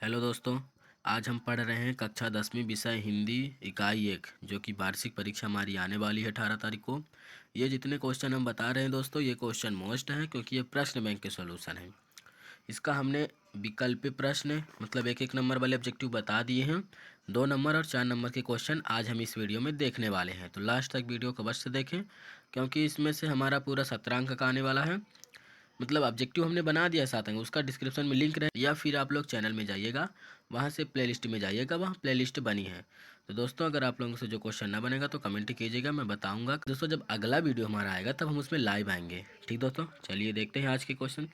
Hello दोस्तों। आज हम पढ़ रहे हैं कक्षा 10वीं विषय हिंदी इकाई 1 जो कि वार्षिक परीक्षा हमारी आने वाली है 18 तारीख को। ये जितने क्वेश्चन हम बता रहे हैं दोस्तों, ये क्वेश्चन मोस्ट हैं क्योंकि ये प्रश्न बैंक के सॉल्यूशन हैं। इसका हमने विकल्पित प्रश्न मतलब एक एक नंबर वाले ऑब्जेक्टिव बता दिए हैं। 2 नंबर और 4 नंबर के क्वेश्चन आज हम इस वीडियो में देखने वाले हैं, तो लास्ट तक वीडियो को अवश्य देखें क्योंकि इसमें से हमारा पूरा 17 अंक का आने वाला है। मतलब ऑब्जेक्टिव हमने बना दिया 7 अंक, उसका डिस्क्रिप्शन में लिंक रहे या फिर आप लोग चैनल में जाइएगा, वहाँ से प्लेलिस्ट में जाइएगा, वहाँ प्लेलिस्ट बनी है। तो दोस्तों अगर आप लोगों से जो क्वेश्चन ना बनेगा तो कमेंट कीजिएगा, मैं बताऊंगा। दोस्तों जब अगला वीडियो हमारा आएगा तब हम उसमें लाइव आएंगे। ठीक दोस्तों, चलिए देखते हैं आज के क्वेश्चन।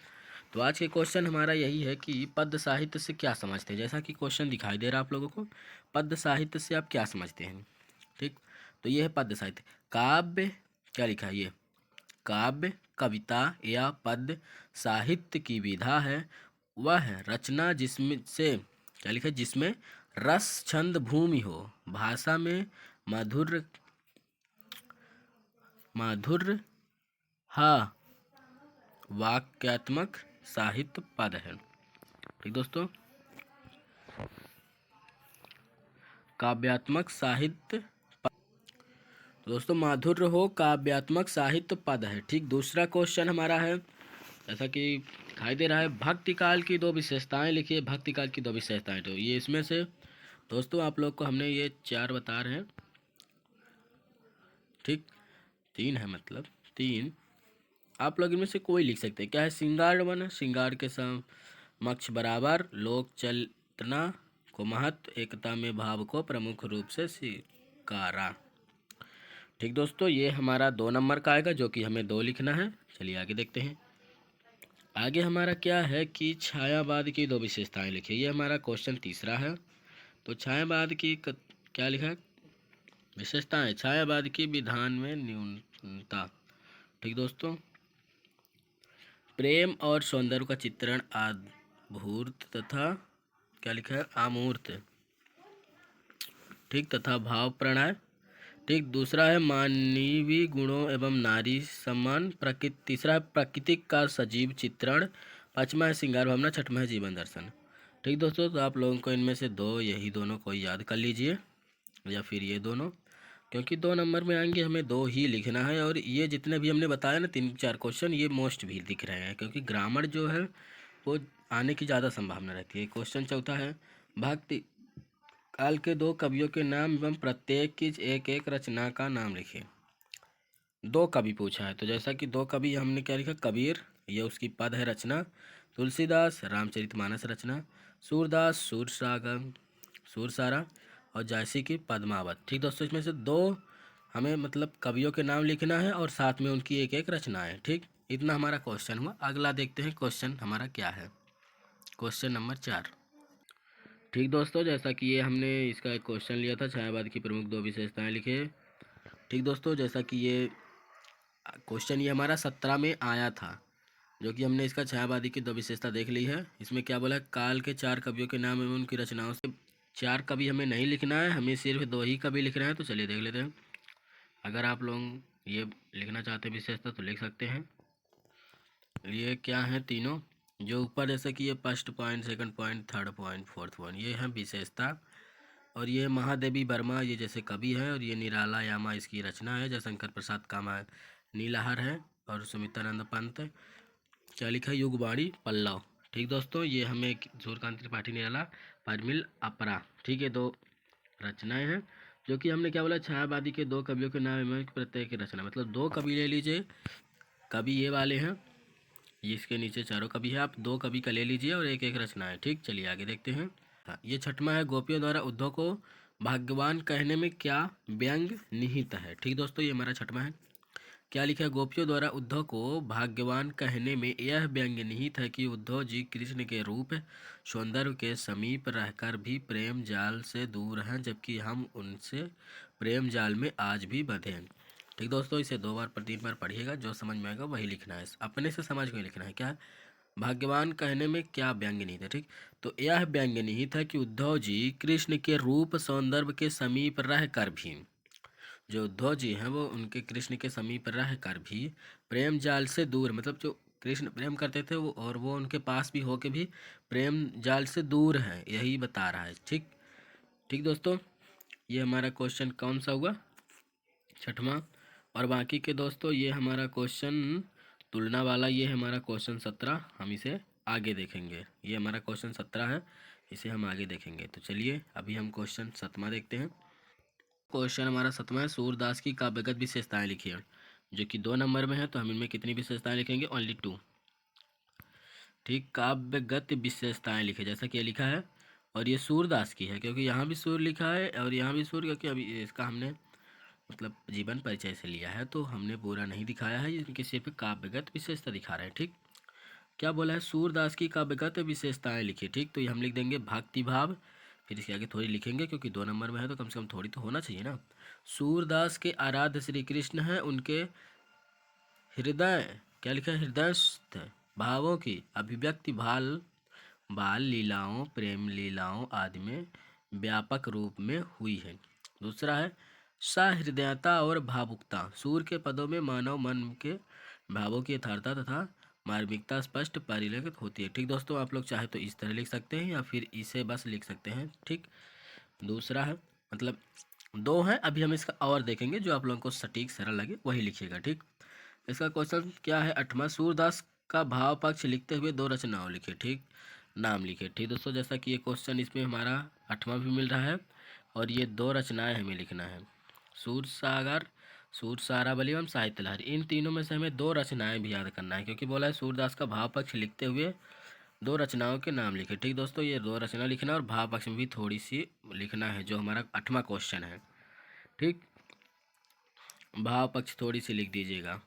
तो आज के क्वेश्चन हमारा यही है कि पद्य साहित्य से क्या समझते हैं। जैसा कि क्वेश्चन दिखाई दे रहा है आप लोगों को, पद्य साहित्य से आप क्या समझते हैं। ठीक, तो ये है पद्य साहित्य। काव्य क्या लिखा है, ये काव्य कविता या पद्य साहित्य की विधा है। वह है रचना जिसमें से क्या लिखा है, जिसमें रस छंद भूमि हो, भाषा में माधुर्य माधुर्य हा वाक्यात्मक साहित्य पद है। ठीक दोस्तों, काव्यात्मक साहित्य तो दोस्तों माधुर्य हो काव्यात्मक साहित्य पद है। ठीक, दूसरा क्वेश्चन हमारा है जैसा कि दिखाई दे रहा है, भक्ति काल की दो विशेषताएं लिखिए। भक्ति काल की दो विशेषताएं, तो ये इसमें से दोस्तों आप लोग को हमने ये 4 बता रहे हैं। ठीक, 3 है, मतलब 3 आप लोग इनमें से कोई लिख सकते हैं। क्या है, श्रृंगार वन, श्रृंगार के समक्ष बराबर, लोक चेतना को महत्व, एकता में भाव को प्रमुख रूप से स्वीकारा। ठीक दोस्तों, ये हमारा 2 नंबर का आएगा जो कि हमें 2 लिखना है। चलिए आगे देखते हैं। आगे हमारा क्या है कि छायावाद की दो विशेषताएं लिखिए। ये हमारा क्वेश्चन तीसरा है। तो छायावाद की क्या लिखा है, विशेषताएं। छायावाद की विधान में न्यूनता। ठीक दोस्तों, प्रेम और सौंदर्य का चित्रण अद्भुत तथा क्या लिखा है, आमूर्त। ठीक, तथा भाव प्रणय। ठीक, दूसरा है मानवीय गुणों एवं नारी सम्मान प्रकृति। तीसरा है प्राकृतिक का सजीव चित्रण। पांचवा है श्रृंगार भावना। छठवां है जीवन दर्शन। ठीक दोस्तों, तो आप लोगों को इनमें से 2 यही दोनों को याद कर लीजिए या फिर ये दोनों, क्योंकि 2 नंबर में आएंगे, हमें 2 ही लिखना है। और ये जितने भी हमने बताया ना 3-4 क्वेश्चन, ये मोस्ट भी दिख रहे हैं क्योंकि ग्रामर जो है वो आने की ज़्यादा संभावना रहती है। क्वेश्चन चौथा है, भक्ति काल के 2 कवियों के नाम एवं प्रत्येक की एक एक रचना का नाम लिखिए। 2 कवि पूछा है, तो जैसा कि 2 कवि हमने क्या लिखा, कबीर ये उसकी पद है रचना, तुलसीदास रामचरितमानस रचना, सूरदास सूरसागर सूरसारा और जायसी की पद्मावत। ठीक दोस्तों, इसमें से 2 हमें मतलब कवियों के नाम लिखना है और साथ में उनकी एक एक रचनाएं। ठीक, इतना हमारा क्वेश्चन हुआ। अगला देखते हैं क्वेश्चन हमारा क्या है, क्वेश्चन नंबर 4। ठीक दोस्तों, जैसा कि ये हमने इसका एक क्वेश्चन लिया था, छायावाद की प्रमुख 2 विशेषताएं लिखे। ठीक दोस्तों, जैसा कि ये क्वेश्चन ये हमारा 17 में आया था, जो कि हमने इसका छायावादी की 2 विशेषता देख ली है। इसमें क्या बोला है, काल के 4 कवियों के नाम एवं उनकी रचनाओं से 4 कवि हमें नहीं लिखना है, हमें सिर्फ 2 ही कवि लिख रहे हैं। तो चलिए देख लेते हैं। अगर आप लोग ये लिखना चाहते हैं विशेषता तो लिख सकते हैं। ये क्या है, तीनों जो ऊपर जैसे कि ये first point, second point, third point, fourth point, ये है विशेषता। और ये महादेवी वर्मा ये जैसे कवि है, और ये निराला यामा इसकी रचना है। जयशंकर प्रसाद कामा नीलाहार है, और सुमित्रानंद पंत क्या लिखा है, युगवाणी पल्लव। ठीक दोस्तों, ये हमें सूर्यकांत त्रिपाठी निराला परमिल अपरा। ठीक है, 2 रचनाएं हैं जो कि हमने क्या बोला, छायावादी के 2 कवियों के नाम में प्रत्येक की रचना, मतलब 2 कवि ले लीजिए। कवि ये वाले हैं, ये इसके नीचे चारों कवि है, आप 2 कवि का ले लीजिए और एक एक रचना है। ठीक, चलिए आगे देखते हैं। हाँ, ये छठवां है, गोपियों द्वारा उद्धव को भाग्यवान कहने में क्या व्यंग निहित है। ठीक दोस्तों, ये हमारा छठवां है। क्या लिखा है, गोपियों द्वारा उद्धव को भाग्यवान कहने में यह व्यंग निहित है कि उद्धव जी कृष्ण के रूप सौंदर्य के समीप रहकर भी प्रेम जाल से दूर हैं, जबकि हम उनसे प्रेम जाल में आज भी बंधे हैं। ठीक दोस्तों, इसे 2 बार 3 बार पढ़िएगा, जो समझ में आएगा वही लिखना है, अपने से समझ के लिखना है। क्या है, भाग्यवान कहने में क्या व्यंग निहित है। ठीक, तो यह व्यंग निहित है कि उद्धव जी कृष्ण के रूप सौंदर्य के समीप रह कर भी, जो उद्धव जी हैं वो उनके कृष्ण के समीप रह कर भी प्रेम जाल से दूर, मतलब जो कृष्ण प्रेम करते थे वो, और वो उनके पास भी हो के भी प्रेम जाल से दूर है, यही बता रहा है। ठीक ठीक दोस्तों, ये हमारा क्वेश्चन कौन सा हुआ, छठवां। और बाकी के दोस्तों ये हमारा क्वेश्चन तुलना वाला, ये है हमारा क्वेश्चन 17, हम इसे आगे देखेंगे। ये हमारा क्वेश्चन 17 है, इसे हम आगे देखेंगे। तो चलिए अभी हम क्वेश्चन 7वां देखते हैं। क्वेश्चन हमारा 7वां है, सूरदास की काव्यगत विशेषताएं लिखिए, जो कि 2 नंबर में है। तो हम इनमें कितनी विशेषताएं लिखेंगे, ओनली 2। ठीक, काव्यगत विशेषताएं लिखे, जैसा कि ये लिखा है। और ये सूरदास की है, क्योंकि यहाँ भी सूर लिखा है और यहाँ भी सूर, क्योंकि अभी इसका हमने मतलब जीवन परिचय से लिया है, तो हमने पूरा नहीं दिखाया है, इनके सिर्फ काव्यगत विशेषता दिखा रहे हैं। ठीक, क्या बोला है, सूरदास की काव्यगत विशेषताएं लिखिए। ठीक, तो ये हम लिख देंगे भक्ति भाव, फिर इसके आगे थोड़ी लिखेंगे, क्योंकि 2 नंबर में है तो कम से कम थोड़ी तो होना चाहिए ना। सूरदास के आराध्य श्री कृष्ण हैं, उनके हृदय, क्या लिखा है, हृदयस्थ भावों की अभिव्यक्ति बाल लीलाओं, प्रेम लीलाओं आदि में व्यापक रूप में हुई है। दूसरा है सहृदयता और भावुकता, सूर के पदों में मानव मन के भावों की यथार्थता तथा मार्मिकता स्पष्ट परिलक्षित होती है। ठीक दोस्तों, आप लोग चाहे तो इस तरह लिख सकते हैं या फिर इसे बस लिख सकते हैं। ठीक, दूसरा है, मतलब 2 है, अभी हम इसका और देखेंगे, जो आप लोगों को सटीक सरल लगे वही लिखिएगा। ठीक, इसका क्वेश्चन क्या है, 8वां, सूरदास का भाव पक्ष लिखते हुए 2 रचनाओं लिखे। ठीक, नाम लिखे। ठीक दोस्तों, जैसा कि ये क्वेश्चन इसमें हमारा 8वां भी मिल रहा है, और ये 2 रचनाएं हमें लिखना है, सूर सागर, सूर सारावली एवं साहित्य लहरी। इन तीनों में से हमें 2 रचनाएं भी याद करना है, क्योंकि बोला है सूरदास का भाव पक्ष लिखते हुए 2 रचनाओं के नाम लिखे। ठीक दोस्तों, ये 2 रचना लिखना और भाव पक्ष में भी थोड़ी सी लिखना है, जो हमारा 8वां क्वेश्चन है। ठीक, भाव पक्ष थोड़ी सी लिख दीजिएगा।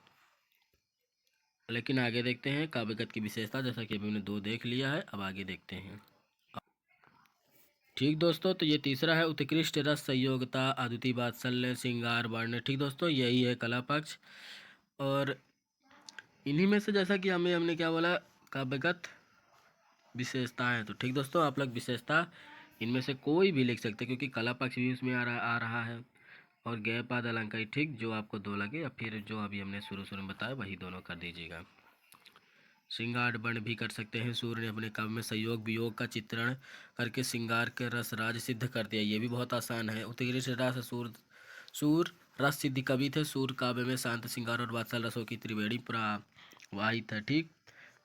लेकिन आगे देखते हैं काव्यगत की विशेषता, जैसा कि अभी हमने 2 देख लिया है, अब आगे देखते हैं। ठीक दोस्तों, तो ये तीसरा है, उत्कृष्ट रस संयोगता, अद्वितीय वात्सल्य, श्रृंगार वर्ण। ठीक दोस्तों, यही है कला पक्ष। और इन्हीं में से जैसा कि हमने क्या बोला, काव्यगत विशेषताएं। तो ठीक दोस्तों, आप लोग विशेषता इनमें से कोई भी लिख सकते हैं, क्योंकि कला पक्ष भी उसमें आ रहा है, और गय पाद अलंकार। ठीक, जो आपको 2 लगे, या फिर जो अभी हमने शुरू में बताया वही दोनों कर दीजिएगा। श्रृंगार वर्ण भी कर सकते हैं। सूर्य ने अपने काव्य में संयोग वियोग का चित्रण करके श्रृंगार के रस राज सिद्ध कर दिया, ये भी बहुत आसान है। उत्कृष्ट रस सूर रस सिद्धि कवि थे। सूर काव्य में शांत श्रृंगार और वात्सल रसों की त्रिवेणी प्रवाहित है। ठीक,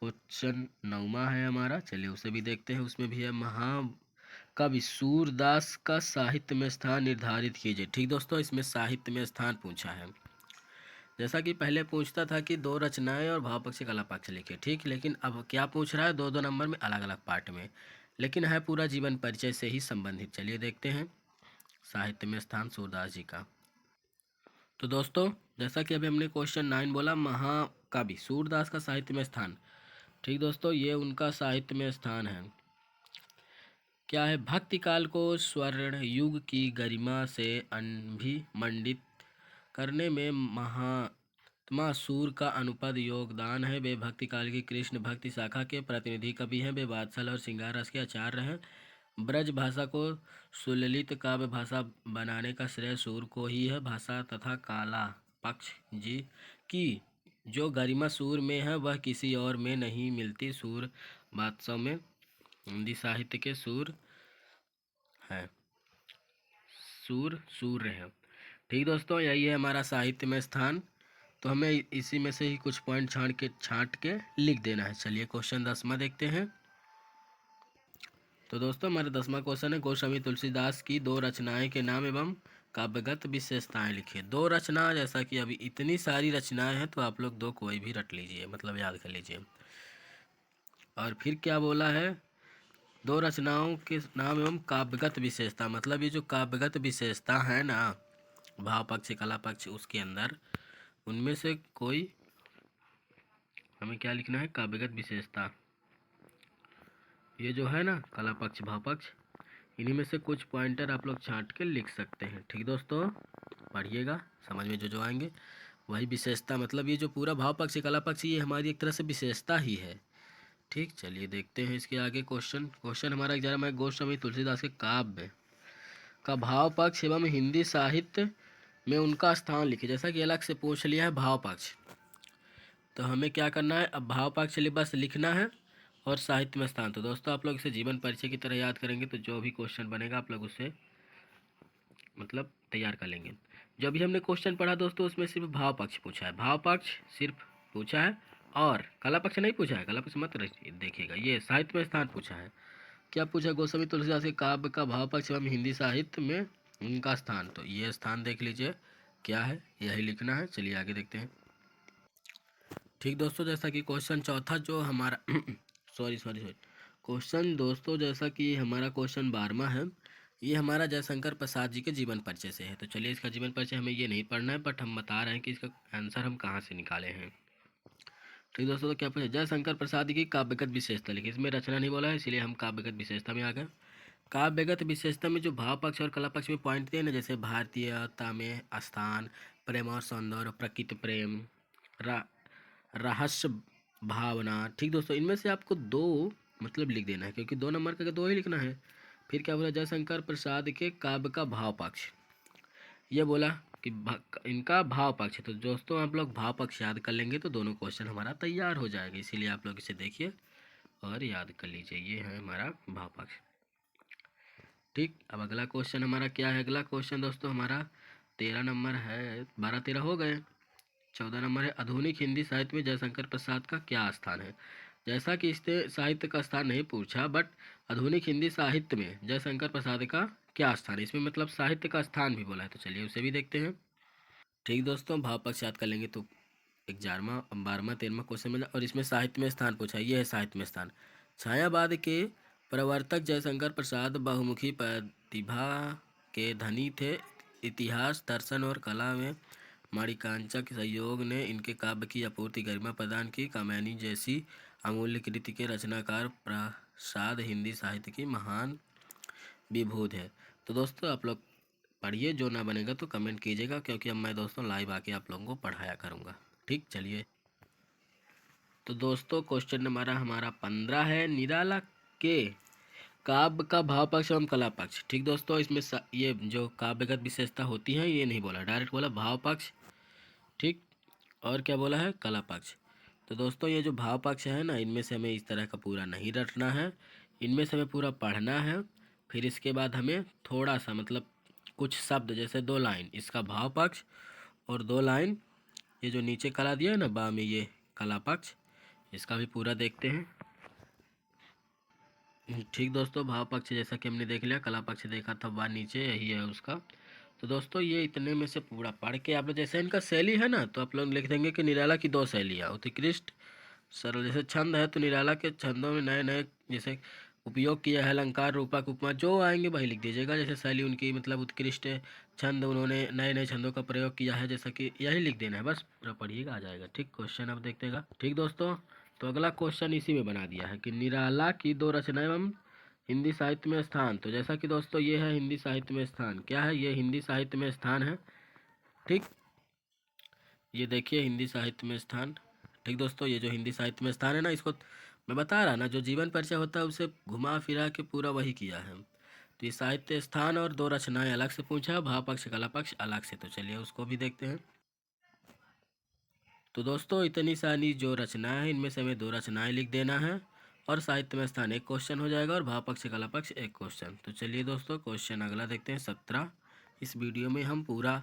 क्वेश्चन 9वां है हमारा, चलिए उसे भी देखते हैं। उसमें भी है, महाकवि सूरदास का साहित्य में स्थान निर्धारित कीजिए। ठीक दोस्तों, इसमें साहित्य में स्थान पूछा है, जैसा कि पहले पूछता था कि 2 रचनाएं और भाव पक्ष कला पक्ष लिखे। ठीक, लेकिन अब क्या पूछ रहा है, 2-2 नंबर में अलग अलग पार्ट में, लेकिन है पूरा जीवन परिचय से ही संबंधित। चलिए देखते हैं साहित्य में स्थान सूरदास जी का। तो दोस्तों, जैसा कि अभी हमने क्वेश्चन 9 बोला, महाकवि सूरदास का साहित्य में स्थान। ठीक दोस्तों, ये उनका साहित्य में स्थान है। क्या है, भक्ति काल को स्वर्ण युग की गरिमा से अभिमंडित करने में महात्मा सूर का अनुपद योगदान है। वे भक्ति काल की कृष्ण भक्ति शाखा के प्रतिनिधि कवि हैं। वे वात्सल और श्रृंगार रस के आचार्य हैं। ब्रज भाषा को सुललित काव्य भाषा बनाने का श्रेय सूर को ही है। भाषा तथा काला पक्ष जी की जो गरिमा सूर में है, वह किसी और में नहीं मिलती। सूर वास्तव में हिंदी साहित्य के सूर हैं, सूर्य हैं। ठीक दोस्तों, यही है हमारा साहित्य में स्थान। तो हमें इसी में से ही कुछ पॉइंट छांट के लिख देना है। चलिए क्वेश्चन 10वां देखते हैं। तो दोस्तों, हमारा 10वां क्वेश्चन है, गोस्वामी तुलसीदास की 2 रचनाएं के नाम एवं काव्यगत विशेषताएं लिखिए। 2 रचना, जैसा कि अभी इतनी सारी रचनाएं हैं, तो आप लोग 2 कोई भी रट लीजिए, मतलब याद कर लीजिए। और फिर क्या बोला है, 2 रचनाओं के नाम एवं काव्यगत विशेषता, मतलब ये जो काव्यगत विशेषता है ना, भाव पक्ष कला पक्ष, उसके अंदर उनमें से कोई हमें क्या लिखना है, काव्यगत विशेषता। ये जो है ना कला पक्ष भाव पक्ष, इन्हीं में से कुछ पॉइंटर आप लोग छांट के लिख सकते हैं। ठीक दोस्तों, पढ़िएगा, समझ में जो आएंगे वही विशेषता, मतलब ये जो पूरा भाव पक्ष कला पक्ष, ये हमारी एक तरह से विशेषता ही है। ठीक, चलिए देखते हैं इसके आगे क्वेश्चन हमारा 11वां, गोस्वामी तुलसीदास के काव्य का भाव पक्ष एवं हिंदी साहित्य में उनका स्थान लिखिए। जैसा कि अलग से पूछ लिया है भाव पक्ष, तो हमें क्या करना है, अब भाव पक्ष बस लिखना है और साहित्य में स्थान। तो दोस्तों आप लोग इसे जीवन परिचय की तरह याद करेंगे तो जो भी क्वेश्चन बनेगा आप लोग उससे मतलब तैयार कर लेंगे। जो भी हमने क्वेश्चन पढ़ा दोस्तों उसमें सिर्फ भाव पक्ष पूछा है, भाव पक्ष सिर्फ पूछा है और कला पक्ष नहीं पूछा है। कला पक्ष मत देखिएगा, ये साहित्य में स्थान पूछा है। क्या पूछा, गोस्वामी तुलसीदास के काव्य का भाव पक्ष एवं हिंदी साहित्य में उनका स्थान। तो ये स्थान देख लीजिए क्या है, यही लिखना है। चलिए आगे देखते हैं। ठीक दोस्तों, जैसा कि क्वेश्चन चौथा जो हमारा सॉरी सॉरी सॉरी क्वेश्चन दोस्तों जैसा कि हमारा क्वेश्चन 12वां है, ये हमारा जयशंकर प्रसाद जी के जीवन परिचय से है। तो चलिए इसका जीवन परिचय हमें ये नहीं पढ़ना है, बट हम बता रहे हैं कि इसका आंसर हम कहाँ से निकाले हैं। ठीक दोस्तों, तो क्या पूछा, जयशंकर प्रसाद की काव्यगत विशेषता लिखी। इसमें रचना नहीं बोला है इसीलिए हम काव्यगत विशेषता में आ गए। काव्यगत विशेषता में जो भाव पक्ष और कला पक्ष में पॉइंट दिए ना, जैसे भारतीयता में स्थान, प्रेम और सौंदर्य, प्रकृति प्रेम, रहस्य भावना। ठीक दोस्तों, इनमें से आपको दो मतलब लिख देना है क्योंकि 2 नंबर का 2 ही लिखना है। फिर क्या बोला, जयशंकर प्रसाद के काव्य का भाव पक्ष, ये बोला कि इनका भाव पक्ष है। तो दोस्तों आप लोग भाव पक्ष याद कर लेंगे तो दोनों क्वेश्चन हमारा तैयार हो जाएगा, इसीलिए आप लोग इसे देखिए और याद कर लीजिए। ये है हमारा भाव पक्ष। ठीक, अब अगला क्वेश्चन हमारा क्या है, अगला क्वेश्चन दोस्तों हमारा 13 नंबर है। 12-13 हो गए। 14 नंबर है, आधुनिक हिंदी साहित्य में जयशंकर प्रसाद का क्या स्थान है। जैसा कि इसने साहित्य का स्थान नहीं पूछा, बट आधुनिक हिंदी साहित्य में जयशंकर प्रसाद का क्या स्थान है, इसमें मतलब साहित्य का स्थान भी बोला है। तो चलिए उसे भी देखते हैं। ठीक दोस्तों, भाव पक्ष याद कर लेंगे तो 11वां 12वां 13वां क्वेश्चन मिला और इसमें साहित्य में स्थान पूछा। ये है साहित्य में स्थान। छायावाद के प्रवर्तक जयशंकर प्रसाद बहुमुखी प्रतिभा के धनी थे। इतिहास, दर्शन और कला में माणिकांचा के सहयोग ने इनके काव्य की अपूर्ति गरिमा प्रदान की। कामयानी जैसी अमूल्य कृति के रचनाकार प्रसाद हिंदी साहित्य की महान विभूत है। तो दोस्तों आप लोग पढ़िए, जो ना बनेगा तो कमेंट कीजिएगा क्योंकि अब मैं दोस्तों लाइव आके आप लोगों को पढ़ाया करूँगा। ठीक, चलिए। तो दोस्तों क्वेश्चन नंबर हमारा 15 है, निराला के काव्य का भाव पक्ष एवं कला पक्ष। ठीक दोस्तों, इसमें ये जो काव्यगत विशेषता होती है ये नहीं बोला, डायरेक्ट बोला भाव पक्ष। ठीक, और क्या बोला है, कला पक्ष। तो दोस्तों ये जो भाव पक्ष है ना, इनमें से हमें इस तरह का पूरा नहीं रटना है, इनमें से हमें पूरा पढ़ना है। फिर इसके बाद हमें थोड़ा सा मतलब कुछ शब्द जैसे 2 लाइन इसका भाव पक्ष और 2 लाइन ये जो नीचे कला दिया है ना बा में, ये कला पक्ष, इसका भी पूरा देखते हैं। ठीक दोस्तों, भाव पक्ष जैसा कि हमने देख लिया, कला पक्ष देखा था वह नीचे, यही है उसका। तो दोस्तों ये इतने में से पूरा पढ़ के आप लोग जैसे इनका शैली है ना, तो आप लोग लिख देंगे कि निराला की 2 शैलियाँ, उत्कृष्ट सरल। जैसे छंद है तो निराला के छंदों में नए नए जैसे उपयोग किया है, अलंकार, रूपक, उपमा जो आएंगे वही लिख दीजिएगा। जैसे शैली उनकी मतलब उत्कृष्ट छंद, उन्होंने नए नए छंदों का प्रयोग किया है, जैसा कि यही लिख देना है, बस पूरा पढ़िएगा आ जाएगा। ठीक, क्वेश्चन अब देखतेगा। ठीक दोस्तों, तो अगला क्वेश्चन इसी में बना दिया है कि निराला की 2 रचनाएं एवं हिंदी साहित्य में स्थान। तो जैसा कि दोस्तों ये है हिंदी साहित्य में स्थान, क्या है, ये हिंदी साहित्य में स्थान है। ठीक, ये देखिए हिंदी साहित्य में स्थान। ठीक दोस्तों, ये जो हिंदी साहित्य में स्थान है ना, इसको मैं बता रहा ना, जो जीवन परिचय होता है उसे घुमा फिरा के पूरा वही किया है। तो ये साहित्य स्थान और 2 रचनाएं अलग से पूछा, भाव पक्ष कला पक्ष अलग से। तो चलिए उसको भी देखते हैं। तो दोस्तों इतनी सारी जो रचनाएं हैं इनमें से हमें 2 रचनाएं लिख देना है और साहित्य में स्थान 1 क्वेश्चन हो जाएगा और भाव पक्ष कला पक्ष 1 क्वेश्चन। तो चलिए दोस्तों क्वेश्चन अगला देखते हैं 17। इस वीडियो में हम पूरा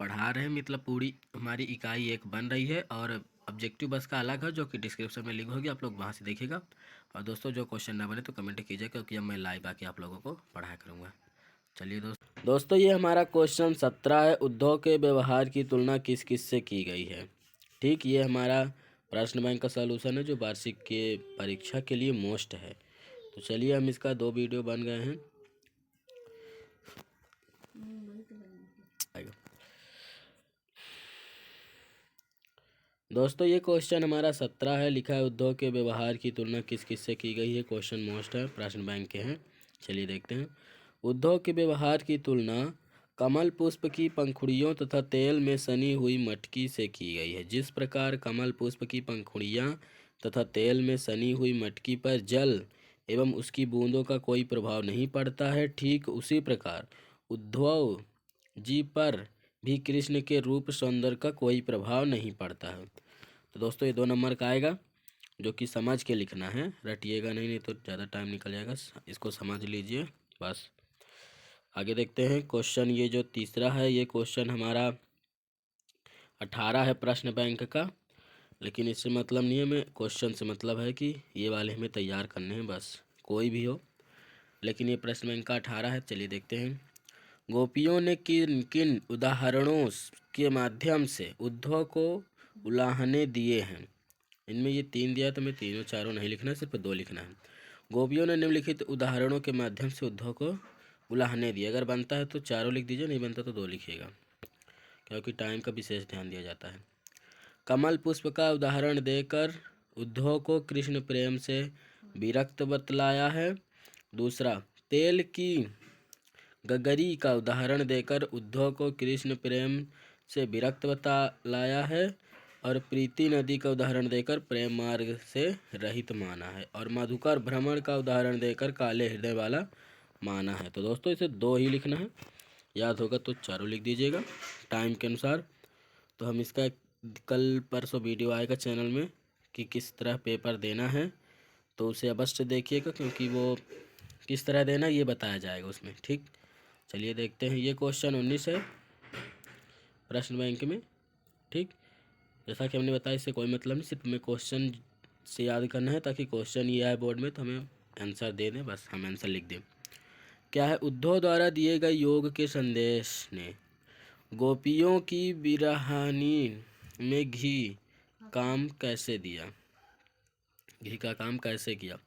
पढ़ा रहे हैं, मतलब पूरी हमारी इकाई 1 बन रही है और ऑब्जेक्टिव बस का अलग है जो कि डिस्क्रिप्शन में लिंक होगी, आप लोग वहाँ से देखिएगा। और दोस्तों जो क्वेश्चन ना बने तो कमेंट कीजिए क्योंकि अब मैं लाइव आके आप लोगों को पढ़ाया करूँगा। चलिए दोस्तों ये हमारा क्वेश्चन 17 है, उद्योग के व्यवहार की तुलना किस किस से की गई है। ठीक, ये हमारा प्रश्न बैंक का सॉल्यूशन है जो वार्षिक के परीक्षा के लिए मोस्ट है। तो चलिए हम इसका 2 वीडियो बन गए हैं। दोस्तों ये क्वेश्चन हमारा 17 है, लिखा है उद्योग के व्यवहार की तुलना किस किस से की गई है। क्वेश्चन मोस्ट है, प्रश्न बैंक के हैं। चलिए देखते हैं। उद्योग के व्यवहार की तुलना कमल पुष्प की पंखुड़ियों तथा तेल में सनी हुई मटकी से की गई है। जिस प्रकार कमल पुष्प की पंखुड़ियाँ तथा तेल में सनी हुई मटकी पर जल एवं उसकी बूंदों का कोई प्रभाव नहीं पड़ता है, ठीक उसी प्रकार उद्धव जी पर भी कृष्ण के रूप सौंदर्य का कोई प्रभाव नहीं पड़ता है। तो दोस्तों ये 2 नंबर का आएगा, जो कि समझ के लिखना है, रटिएगा नहीं तो ज़्यादा टाइम निकल जाएगा। इसको समझ लीजिए बस। आगे देखते हैं क्वेश्चन। ये जो तीसरा है ये क्वेश्चन हमारा 18 है प्रश्न बैंक का, लेकिन इससे मतलब नहीं है, हमें क्वेश्चन से मतलब है कि ये वाले हमें तैयार करने हैं बस, कोई भी हो, लेकिन ये प्रश्न बैंक का 18 है। चलिए देखते हैं। गोपियों ने किन किन उदाहरणों के माध्यम से उद्धव को उलाहने दिए हैं। इनमें ये 3 दिया तो मैं तीनों चारों नहीं लिखना, सिर्फ 2 लिखना है। गोपियों ने निम्नलिखित उदाहरणों के माध्यम से उद्धव को उलाहने दिए। अगर बनता है तो चारों लिख दीजिए, नहीं बनता तो 2 लिखिएगा, क्योंकि टाइम का विशेष ध्यान दिया जाता है। कमल पुष्प का उदाहरण देकर उद्धव को कृष्ण प्रेम से विरक्त बतलाया है। दूसरा, तेल की गगरी का उदाहरण देकर उद्धव को कृष्ण प्रेम से विरक्त बतलाया है। और प्रीति नदी का उदाहरण देकर प्रेम मार्ग से रहित माना है। और मधुकर भ्रमण का उदाहरण देकर काले हृदय वाला माना है। तो दोस्तों इसे 2 ही लिखना है, याद होगा तो चारों लिख दीजिएगा टाइम के अनुसार। तो हम इसका कल परसों वीडियो आएगा चैनल में कि किस तरह पेपर देना है, तो उसे अवश्य देखिएगा, क्योंकि वो किस तरह देना ये बताया जाएगा उसमें। ठीक, चलिए देखते हैं। ये क्वेश्चन 19 है प्रश्न बैंक में। ठीक, जैसा कि हमने बताया इससे कोई मतलब नहीं, सिर्फ हमें क्वेश्चन से याद करना है, ताकि क्वेश्चन ये आए बोर्ड में तो हमें आंसर दे दें, बस हम आंसर लिख दें। क्या है, उद्धव द्वारा दिए गए योग के संदेश ने गोपियों की बिरहानी में घी काम कैसे दिया, घी का काम कैसे किया।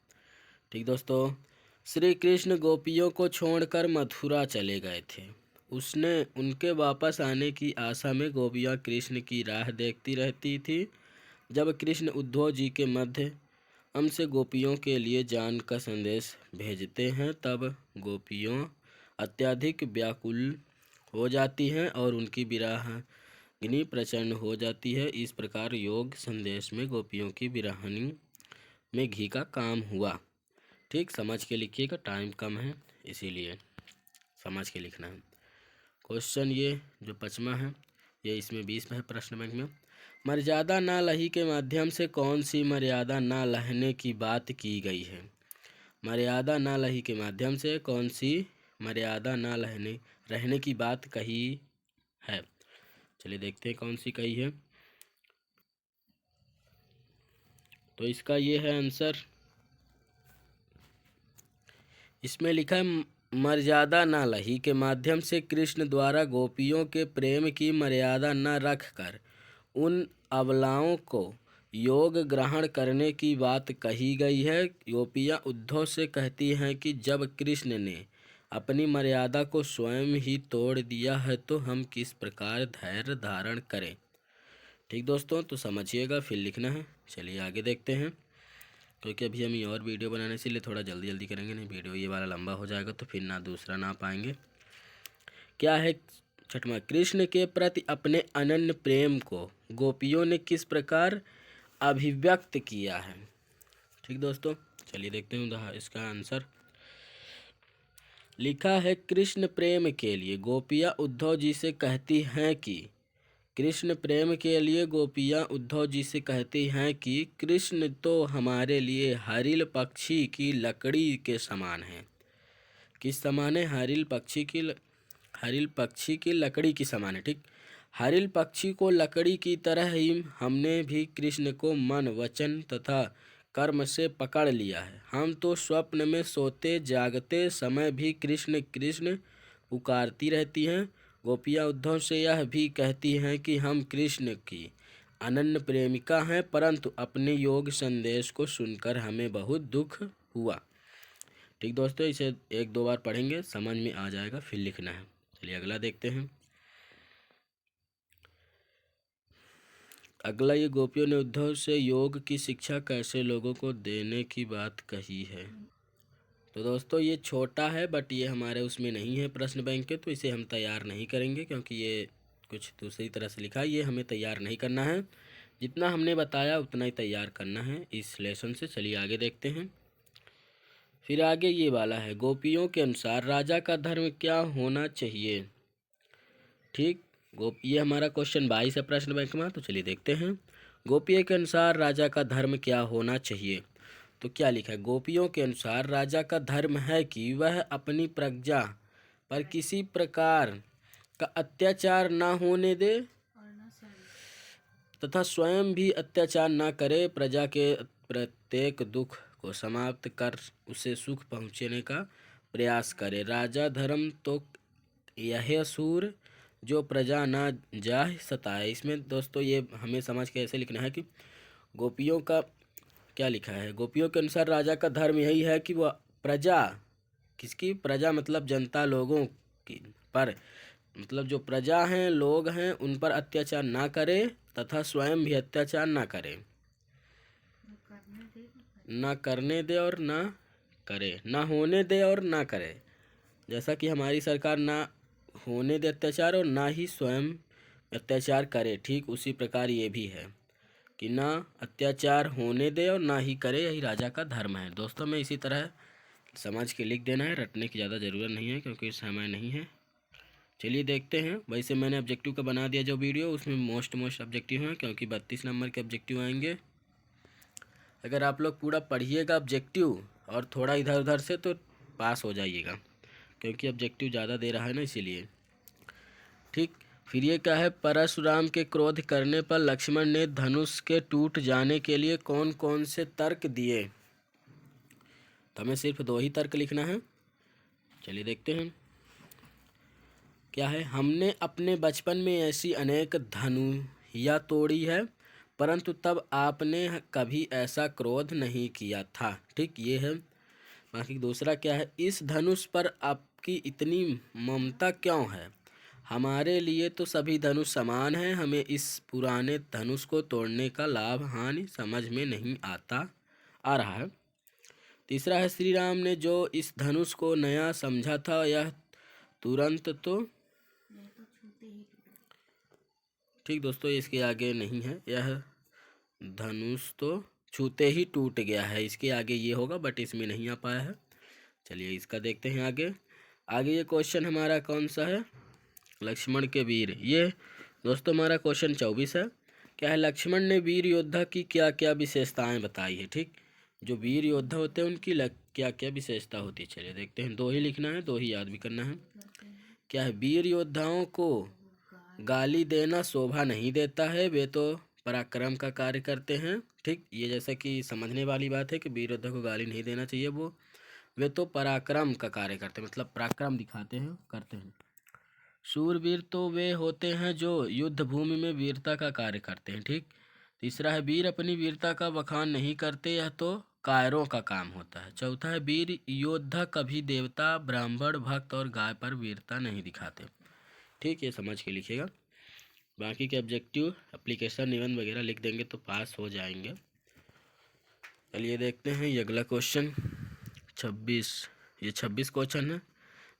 ठीक दोस्तों, श्री कृष्ण गोपियों को छोड़कर मथुरा चले गए थे। उसने उनके वापस आने की आशा में गोपियाँ कृष्ण की राह देखती रहती थी। जब कृष्ण उद्धव जी के मध्य हमसे गोपियों के लिए जान का संदेश भेजते हैं, तब गोपियों अत्यधिक व्याकुल हो जाती हैं और उनकी विरहाग्नि प्रचंड हो जाती है। इस प्रकार योग संदेश में गोपियों की विरहाग्नि में घी का काम हुआ। ठीक, समझ के लिखिएगा, टाइम कम है इसीलिए समझ के लिखना है। क्वेश्चन ये जो 5वां है ये इसमें 20 में है प्रश्न बैंक में। मर्यादा ना लही के माध्यम से कौन सी मर्यादा ना लहने की बात की गई है। मर्यादा ना लही के माध्यम से कौन सी मर्यादा ना रहने की बात कही है। चलिए देखते हैं कौन सी कही है। तो इसका ये है आंसर, इसमें लिखा है मर्यादा न लही के माध्यम से कृष्ण द्वारा गोपियों के प्रेम की मर्यादा न रखकर उन अबलाओं को योग ग्रहण करने की बात कही गई है। गोपियाँ उद्धव से कहती हैं कि जब कृष्ण ने अपनी मर्यादा को स्वयं ही तोड़ दिया है तो हम किस प्रकार धैर्य धारण करें। ठीक दोस्तों, तो समझिएगा फिर लिखना है। चलिए आगे देखते हैं, क्योंकि अभी हम ये और वीडियो बनाने से लिए थोड़ा जल्दी जल्दी करेंगे, नहीं वीडियो ये वाला लंबा हो जाएगा तो फिर ना दूसरा ना पाएंगे। क्या है 6वां, कृष्ण के प्रति अपने अनन्य प्रेम को गोपियों ने किस प्रकार अभिव्यक्त किया है। ठीक दोस्तों, चलिए देखते हैं इसका आंसर। लिखा है, कृष्ण प्रेम के लिए गोपियाँ उद्धव जी से कहती हैं कि कृष्ण प्रेम के लिए गोपियाँ उद्धव जी से कहती हैं कि कृष्ण तो हमारे लिए हरिल पक्षी की लकड़ी के समान है। किस समान है, हरिल पक्षी की लकड़ी की समान है। ठीक, हरिल पक्षी को लकड़ी की तरह ही हमने भी कृष्ण को मन वचन तथा कर्म से पकड़ लिया है। हम तो स्वप्न में सोते जागते समय भी कृष्ण कृष्ण पुकारती रहती हैं। गोपियाँ उद्धव से यह भी कहती हैं कि हम कृष्ण की अनन्य प्रेमिका हैं, परंतु अपने योग संदेश को सुनकर हमें बहुत दुख हुआ। ठीक दोस्तों, इसे 1-2 बार पढ़ेंगे, समझ में आ जाएगा, फिर लिखना है। चलिए अगला देखते हैं। अगला, ये गोपियों ने उद्धव से योग की शिक्षा कैसे लोगों को देने की बात कही है। तो दोस्तों ये छोटा है, बट ये हमारे उसमें नहीं है प्रश्न बैंक के, तो इसे हम तैयार नहीं करेंगे, क्योंकि ये कुछ दूसरी तरह से लिखा है, ये हमें तैयार नहीं करना है। जितना हमने बताया उतना ही तैयार करना है इस लेसन से। चलिए आगे देखते हैं। फिर आगे ये वाला है, गोपियों के अनुसार राजा का धर्म क्या होना चाहिए। ठीक, ये हमारा क्वेश्चन 22 है प्रश्न बैंक में। तो चलिए देखते हैं। गोपियों के अनुसार राजा का धर्म क्या होना चाहिए? तो क्या लिखा है? गोपियों के अनुसार राजा का धर्म है कि वह अपनी प्रजा पर किसी प्रकार का अत्याचार न होने दे तथा स्वयं भी अत्याचार न करे, प्रजा के प्रत्येक दुख को समाप्त कर उसे सुख पहुँचाने का प्रयास करे। राजा धर्म तो यह सूर जो प्रजा ना जाह सताए। इसमें दोस्तों ये हमें समझ के ऐसे लिखना है कि गोपियों का क्या लिखा है? गोपियों के अनुसार राजा का धर्म यही है कि वह प्रजा, किसकी प्रजा मतलब जनता, लोगों की पर मतलब जो प्रजा हैं, लोग हैं, उन पर अत्याचार ना करे तथा स्वयं भी अत्याचार ना करे, ना करने दे और ना करे, ना होने दे और ना करे। जैसा कि हमारी सरकार ना होने दे अत्याचार और ना ही स्वयं अत्याचार करे, ठीक उसी प्रकार ये भी है कि ना अत्याचार होने दे और ना ही करे, यही राजा का धर्म है। दोस्तों में इसी तरह समझ के लिख देना है, रटने की ज़्यादा ज़रूरत नहीं है क्योंकि समय नहीं है। चलिए देखते हैं। वैसे मैंने ऑब्जेक्टिव का बना दिया जो वीडियो, उसमें मोस्ट ऑब्जेक्टिव हैं क्योंकि 32 नंबर के ऑब्जेक्टिव आएंगे। अगर आप लोग पूरा पढ़िएगा ऑब्जेक्टिव और थोड़ा इधर उधर से तो पास हो जाइएगा, क्योंकि ऑब्जेक्टिव ज़्यादा दे रहा है ना, इसीलिए। ठीक, फिर ये क्या है? परशुराम के क्रोध करने पर लक्ष्मण ने धनुष के टूट जाने के लिए कौन कौन से तर्क दिए? तो हमें सिर्फ 2 ही तर्क लिखना है। चलिए देखते हैं क्या है। हमने अपने बचपन में ऐसी अनेक धनुहिया तोड़ी है, परंतु तब आपने कभी ऐसा क्रोध नहीं किया था। ठीक, ये है। बाकी दूसरा क्या है? इस धनुष पर आपकी इतनी ममता क्यों है? हमारे लिए तो सभी धनुष समान हैं, हमें इस पुराने धनुष को तोड़ने का लाभ हानि समझ में नहीं आ रहा है। तीसरा है, श्री राम ने जो इस धनुष को नया समझा था यह तुरंत तो, ठीक दोस्तों, इसके आगे नहीं है, यह धनुष तो छूते ही टूट गया है, इसके आगे ये होगा बट इसमें नहीं आ पाया है। चलिए इसका देखते हैं आगे। आगे ये क्वेश्चन हमारा कौन सा है? लक्ष्मण के वीर। ये दोस्तों हमारा क्वेश्चन 24 है। क्या है? लक्ष्मण ने वीर योद्धा की क्या क्या विशेषताएं बताई है? ठीक, जो वीर योद्धा होते हैं उनकी क्या क्या विशेषता होती है? चलिए देखते हैं। 2 ही लिखना है, 2 ही याद भी करना है। क्या है? वीर योद्धाओं को गाली देना शोभा नहीं देता है, वे तो पराक्रम का कार्य करते हैं। ठीक, ये जैसा कि समझने वाली बात है कि वीर योद्धा को गाली नहीं देना चाहिए, वे तो पराक्रम का कार्य करते हैं, मतलब पराक्रम दिखाते हैं, करते हैं। शूरवीर तो वे होते हैं जो युद्ध भूमि में वीरता का कार्य करते हैं। ठीक, तीसरा है वीर अपनी वीरता का बखान नहीं करते, यह तो कायरों का काम होता है। चौथा है वीर योद्धा कभी देवता, ब्राह्मण, भक्त और गाय पर वीरता नहीं दिखाते। ठीक, ये समझ के लिखिएगा। बाकी के ऑब्जेक्टिव एप्लीकेशन निबंध वगैरह लिख देंगे तो पास हो जाएंगे। चलिए देखते हैं ये अगला क्वेश्चन 26। ये 26 क्वेश्चन है।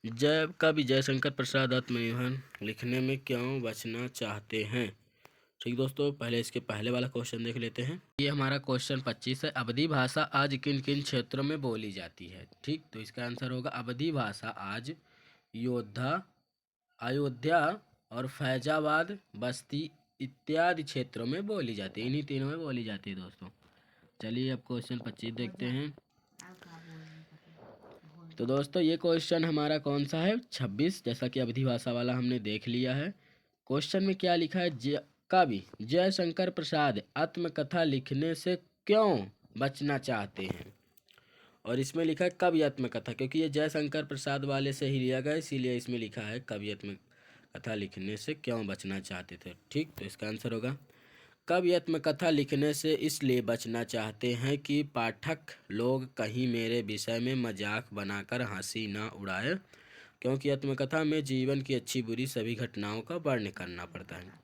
जय का भी जयशंकर प्रसाद आत्मनिर्भर लिखने में क्यों बचना चाहते हैं? ठीक दोस्तों, पहले इसके पहले वाला क्वेश्चन देख लेते हैं। ये हमारा क्वेश्चन 25 है। अवधी भाषा आज किन किन क्षेत्रों में बोली जाती है? ठीक, तो इसका आंसर होगा अवधी भाषा आज अयोध्या और फैजाबाद, बस्ती इत्यादि क्षेत्रों में बोली जाती है। इन्हीं तीनों में बोली जाती है दोस्तों। चलिए अब क्वेश्चन 25 देखते हैं। तो दोस्तों ये क्वेश्चन हमारा कौन सा है? 26, जैसा कि अवधी भाषा वाला हमने देख लिया है। क्वेश्चन में क्या लिखा है? कवि जयशंकर प्रसाद आत्मकथा लिखने से क्यों बचना चाहते हैं? और इसमें लिखा है कवि आत्मकथा, क्योंकि ये जयशंकर प्रसाद वाले से ही लिया गया, इसीलिए इसमें लिखा है कवि आत्मकथा लिखने से क्यों बचना चाहते थे। ठीक, तो इसका आंसर होगा कवि आत्मकथा लिखने से इसलिए बचना चाहते हैं कि पाठक लोग कहीं मेरे विषय में मजाक बनाकर हंसी ना उड़ाए, क्योंकि आत्मकथा में जीवन की अच्छी बुरी सभी घटनाओं का वर्णन करना पड़ता है।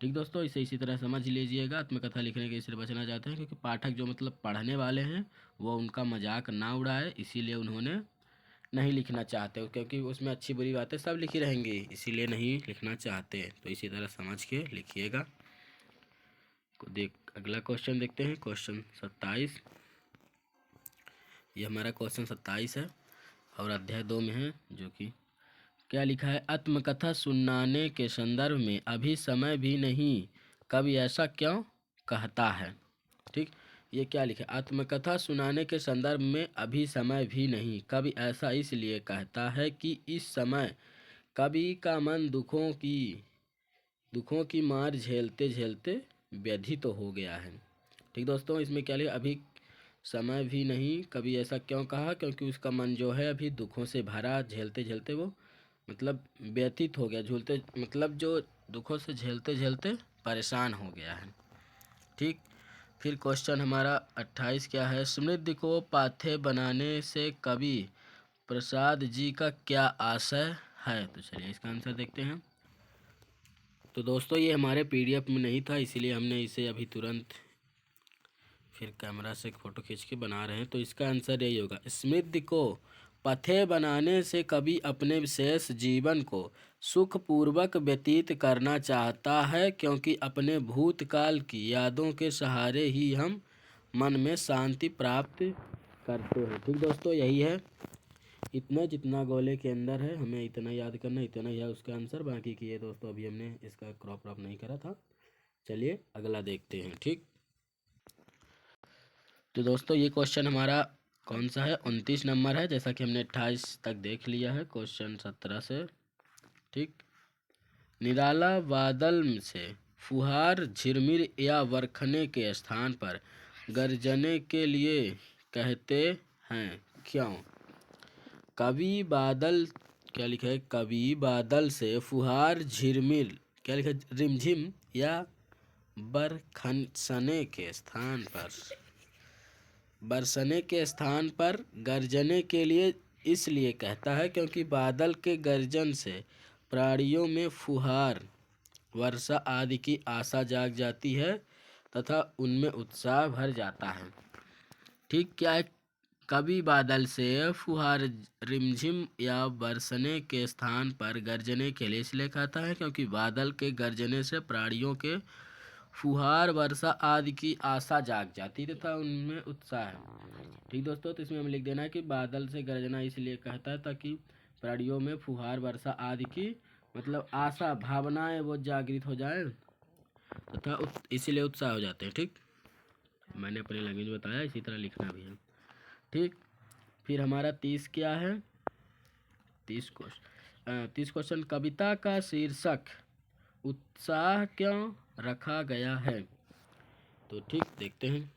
ठीक दोस्तों, इसे इसी तरह समझ लीजिएगा। आत्मकथा लिखने के इसलिए बचना चाहते हैं क्योंकि पाठक जो मतलब पढ़ने वाले हैं वो उनका मजाक ना उड़ाए, इसीलिए उन्होंने नहीं लिखना चाहते, क्योंकि उसमें अच्छी बुरी बातें सब लिखी रहेंगी, इसीलिए नहीं लिखना चाहते। तो इसी तरह समझ के लिखिएगा। अगला क्वेश्चन देखते हैं, क्वेश्चन 27। ये हमारा क्वेश्चन 27 है और अध्याय 2 में है, जो कि क्या लिखा है? आत्मकथा सुनाने के संदर्भ में अभी समय भी नहीं, कवि ऐसा क्यों कहता है। ठीक, ये क्या लिखा? आत्मकथा सुनाने के संदर्भ में अभी समय भी नहीं। कवि ऐसा इसलिए कहता है कि इस समय कवि का मन दुखों की मार झेलते झेलते व्यथित तो हो गया है। ठीक दोस्तों, इसमें क्या लिखा? अभी समय भी नहीं। कवि ऐसा क्यों कहा? क्योंकि उसका मन जो है अभी दुखों से भरा, झेलते झेलते वो मतलब व्यथित हो गया। झूलते मतलब जो दुखों से झेलते झेलते परेशान हो गया है। ठीक, फिर क्वेश्चन हमारा 28 क्या है? समृद्धि को पाथेय बनाने से कवि प्रसाद जी का क्या आशय है? तो चलिए इसका आंसर देखते हैं। तो दोस्तों ये हमारे पीडीएफ में नहीं था, इसीलिए हमने इसे अभी तुरंत फिर कैमरा से फ़ोटो खींच के बना रहे हैं। तो इसका आंसर यही होगा। समृद्धि को पथेय बनाने से कवि अपने विशेष जीवन को सुखपूर्वक व्यतीत करना चाहता है, क्योंकि अपने भूतकाल की यादों के सहारे ही हम मन में शांति प्राप्त करते हैं। ठीक दोस्तों, यही है। इतना जितना गोले के अंदर है हमें इतना याद करना, इतना ही है उसका आंसर। बाकी की ये दोस्तों अभी हमने इसका क्रॉप नहीं करा था। चलिए अगला देखते हैं। ठीक, तो दोस्तों ये क्वेश्चन हमारा कौन सा है? 29 नंबर है। जैसा कि हमने 28 तक देख लिया है क्वेश्चन 17 से। ठीक, निराला बादल से फुहार झिरमिर या बरखने के स्थान पर गरजने के लिए कहते हैं, क्यों? कवि बादल क्या लिखा है? कवि बादल से फुहार झिरमिर क्या लिखा है? रिमझिम या बरसने के स्थान पर गरजने के लिए इसलिए कहता है क्योंकि बादल के गर्जन से प्राणियों में फुहार, वर्षा आदि की आशा जाग जाती है तथा उनमें उत्साह भर जाता है। ठीक, क्या है? कवि बादल से फुहार रिमझिम या बरसने के स्थान पर गरजने के लिए इसलिए कहता है क्योंकि बादल के गरजने से प्राणियों के फुहार, वर्षा आदि की आशा जाग जाती तथा उनमें उत्साह है। ठीक दोस्तों, तो इसमें हमें लिख देना है कि बादल से गरजना इसलिए कहता है ताकि प्राणियों में फुहार, वर्षा आदि की मतलब आशा, भावनाएं वो जागृत हो जाए तथा इसीलिए उत्साह हो जाते हैं। ठीक, मैंने अपने लैंग्वेज में बताया, इसी तरह लिखना भी है। ठीक, फिर हमारा 30 क्या है? 30 क्वेश्चन, कविता का शीर्षक उत्साह क्यों रखा गया है? तो ठीक देखते हैं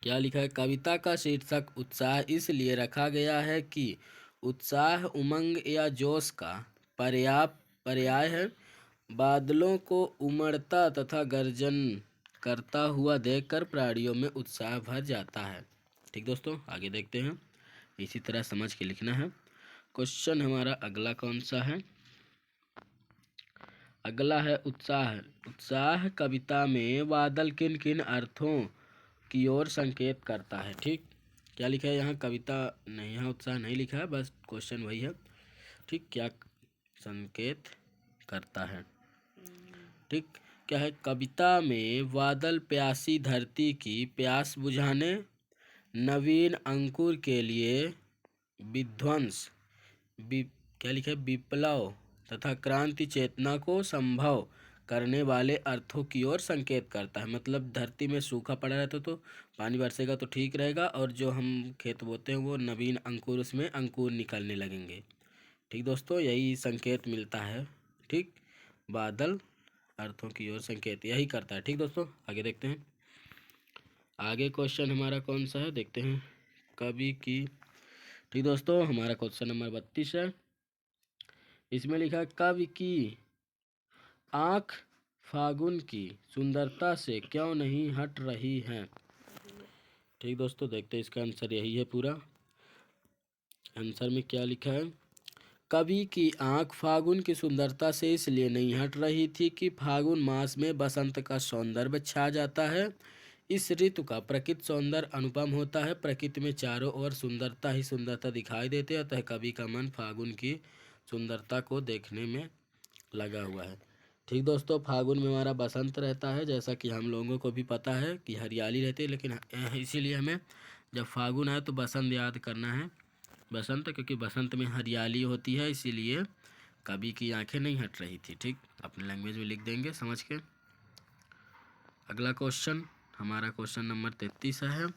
क्या लिखा है। कविता का शीर्षक उत्साह इसलिए रखा गया है कि उत्साह उमंग या जोश का पर्याय है। बादलों को उमड़ता तथा गर्जन करता हुआ देखकर प्राणियों में उत्साह भर जाता है। ठीक दोस्तों, आगे देखते हैं, इसी तरह समझ के लिखना है। क्वेश्चन हमारा अगला कौन सा है? अगला है उत्साह। उत्साह कविता में बादल किन किन अर्थों की ओर संकेत करता है? ठीक, क्या लिखा है यहाँ? कविता नहीं, यहाँ उत्साह नहीं लिखा है, बस क्वेश्चन वही है। ठीक, क्या संकेत करता है? ठीक, क्या है? कविता में बादल प्यासी धरती की प्यास बुझाने, नवीन अंकुर के लिए विध्वंस, क्या लिखा है? विप्लव तथा क्रांति चेतना को संभव करने वाले अर्थों की ओर संकेत करता है। मतलब धरती में सूखा पड़ा रहता तो पानी बरसेगा तो ठीक रहेगा, और जो हम खेत बोते हैं वो नवीन अंकुर, उसमें अंकुर निकलने लगेंगे। ठीक दोस्तों, यही संकेत मिलता है। ठीक, बादल अर्थों की ओर संकेत यही करता है। ठीक दोस्तों, आगे देखते हैं। आगे क्वेश्चन हमारा कौन सा है देखते हैं। कवि की, ठीक दोस्तों, हमारा क्वेश्चन नंबर 32 है। इसमें लिखा है कवि की आँख फागुन की सुंदरता से क्यों नहीं हट रही है? ठीक दोस्तों, देखते हैं, इसका आंसर यही है। पूरा आंसर में क्या लिखा है? कवि की आँख फागुन की सुंदरता से इसलिए नहीं हट रही थी कि फागुन मास में बसंत का सौंदर्य छा जाता है। इस ऋतु का प्रकृति सौंदर्य अनुपम होता है। प्रकृति में चारों ओर सुंदरता ही सुंदरता दिखाई देती है, अतः कवि का मन फागुन की सुंदरता को देखने में लगा हुआ है। ठीक दोस्तों, फागुन में हमारा बसंत रहता है, जैसा कि हम लोगों को भी पता है कि हरियाली रहती है, लेकिन इसीलिए हमें जब फागुन आए तो बसंत याद करना है। बसंत, क्योंकि बसंत में हरियाली होती है, इसीलिए कवि की आंखें नहीं हट रही थी। ठीक, अपने लैंग्वेज में लिख देंगे समझ के। अगला क्वेश्चन हमारा क्वेश्चन नंबर 33 है।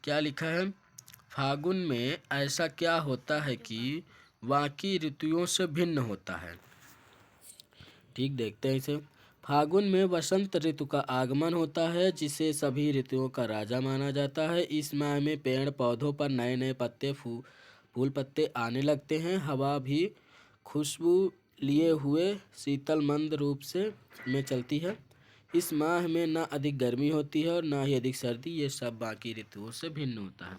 क्या लिखा है? फागुन में ऐसा क्या होता है कि बाकी ऋतुओं से भिन्न होता है? ठीक, देखते हैं इसे। फागुन में वसंत ऋतु का आगमन होता है, जिसे सभी ऋतुओं का राजा माना जाता है। इस माह में पेड़ पौधों पर नए नए पत्ते फूल पत्ते आने लगते हैं। हवा भी खुशबू लिए हुए शीतल मंद रूप से में चलती है। इस माह में ना अधिक गर्मी होती है और ना ही अधिक सर्दी। ये सब बाकी ऋतुओं से भिन्न होता है।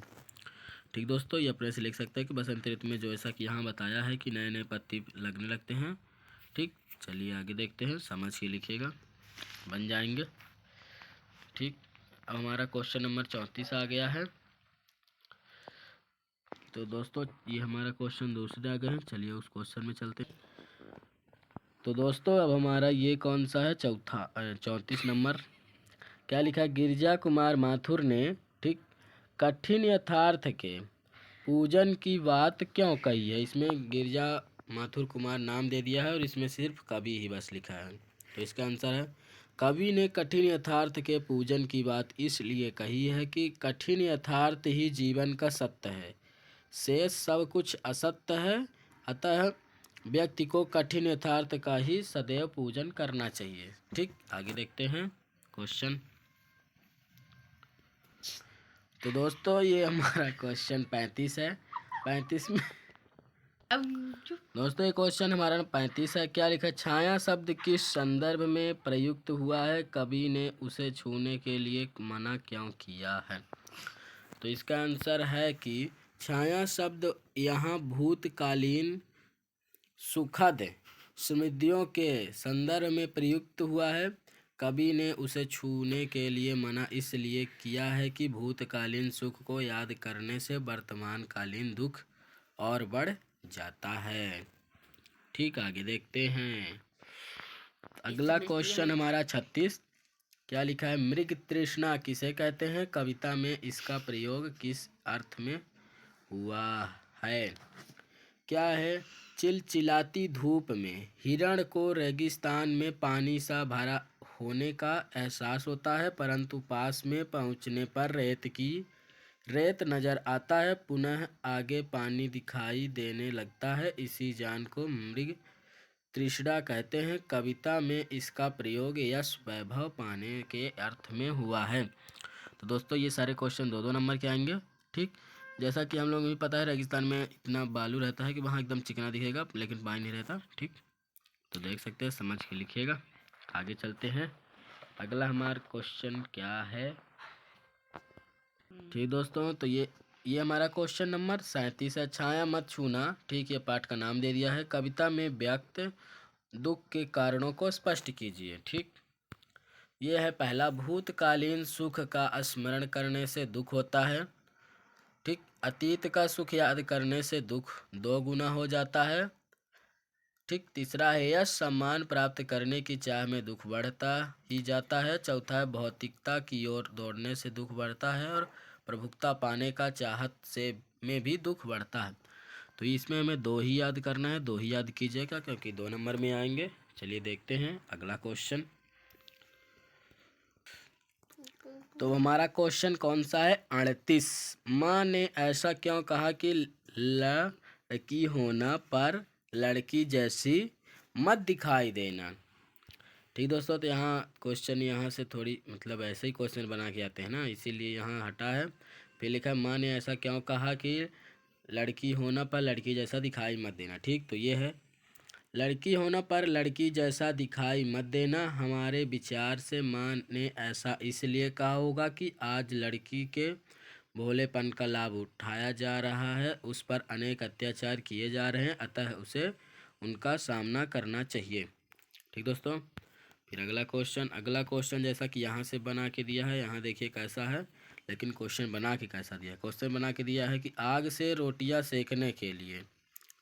ठीक दोस्तों, ये अपने से लिख सकते हैं कि बसंत ऋतु में जो ऐसा कि यहाँ बताया है कि नए नए पत्ते लगने लगते हैं। ठीक, चलिए आगे देखते हैं, समझ के लिखिएगा, बन जाएंगे। ठीक, अब हमारा क्वेश्चन नंबर 34 आ गया है। तो दोस्तों ये हमारा क्वेश्चन दूसरे आ गए हैं। चलिए उस क्वेश्चन में चलते हैं। तो दोस्तों अब हमारा ये कौन सा है? 34 नंबर। क्या लिखा है? गिरिजा कुमार माथुर ने ठीक कठिन यथार्थ के पूजन की बात क्यों कही है? इसमें गिरिजा माथुर कुमार नाम दे दिया है और इसमें सिर्फ कवि ही बस लिखा है। तो इसका आंसर है कवि ने कठिन यथार्थ के पूजन की बात इसलिए कही है कि कठिन यथार्थ ही जीवन का सत्य है, शेष सब कुछ असत्य है। अतः व्यक्ति को कठिन यथार्थ का ही सदैव पूजन करना चाहिए। ठीक, आगे देखते हैं क्वेश्चन। तो दोस्तों ये हमारा क्वेश्चन 35 है। 35 में दोस्तों ये क्वेश्चन हमारा 35 है। क्या लिखा? छाया शब्द किस संदर्भ में प्रयुक्त हुआ है? कवि ने उसे छूने के लिए मना क्यों किया है? तो इसका आंसर है कि छाया शब्द यहाँ भूतकालीन सुखद स्मृतियों के संदर्भ में प्रयुक्त हुआ है। कवि ने उसे छूने के लिए मना इसलिए किया है कि भूतकालीन सुख को याद करने से वर्तमानकालीन दुख और बढ़ जाता है। ठीक, आगे देखते हैं। अगला क्वेश्चन हमारा 36। क्या लिखा है? मृग तृष्णा किसे कहते हैं? कविता में इसका प्रयोग किस अर्थ में हुआ है? क्या है? चिलचिलाती धूप में हिरण को रेगिस्तान में पानी सा भरा होने का एहसास होता है, परंतु पास में पहुंचने पर रेत नजर आता है। पुनः आगे पानी दिखाई देने लगता है। इसी जान को मृग तृष्णा कहते हैं। कविता में इसका प्रयोग यश वैभव पाने के अर्थ में हुआ है। तो दोस्तों ये सारे क्वेश्चन 2-2 नंबर के आएंगे। ठीक, जैसा कि हम लोग भी पता है रेगिस्तान में इतना बालू रहता है कि वहाँ एकदम चिकना दिखेगा लेकिन पानी नहीं रहता। ठीक, तो देख सकते हैं, समझ के लिखिएगा। आगे चलते हैं। अगला हमारा क्वेश्चन क्या है? ठीक दोस्तों, तो ये हमारा क्वेश्चन नंबर 37 है। छाया मत छूना, ठीक, ये पाठ का नाम दे दिया है। कविता में व्यक्त दुख के कारणों को स्पष्ट कीजिए। ठीक, ये है पहला, भूतकालीन सुख का स्मरण करने से दुख होता है। ठीक, अतीत का सुख याद करने से दुख 2 गुना हो जाता है। ठीक, तीसरा है यश सम्मान प्राप्त करने की चाह में दुख बढ़ता ही जाता है। चौथा है भौतिकता की ओर दौड़ने से दुख बढ़ता है और प्रभुत्ता पाने का चाहत से में भी दुख बढ़ता है। तो इसमें हमें 2 ही याद करना है, 2 ही याद कीजिएगा क्योंकि 2 नंबर में आएंगे। चलिए देखते हैं अगला क्वेश्चन। तो हमारा क्वेश्चन कौन सा है? 38। माँ ने ऐसा क्यों कहा कि लड़की होना पर लड़की जैसी मत दिखाई देना? ठीक दोस्तों, तो यहाँ क्वेश्चन यहाँ से थोड़ी मतलब ऐसे ही क्वेश्चन बना के आते हैं ना, इसीलिए यहाँ हटा है। फिर लिखा है माँ ने ऐसा क्यों कहा कि लड़की होना पर लड़की जैसा दिखाई मत देना। ठीक, तो ये है लड़की होना पर लड़की जैसा दिखाई मत देना। हमारे विचार से माँ ने ऐसा इसलिए कहा होगा कि आज लड़की के भोलेपन का लाभ उठाया जा रहा है, उस पर अनेक अत्याचार किए जा रहे हैं, अतः उसे उनका सामना करना चाहिए। ठीक दोस्तों, फिर अगला क्वेश्चन जैसा कि यहाँ से बना के दिया है, यहाँ देखिए कैसा है, लेकिन क्वेश्चन बना के कैसा दिया है। क्वेश्चन बना के दिया है कि आग से रोटियां सेकने के लिए,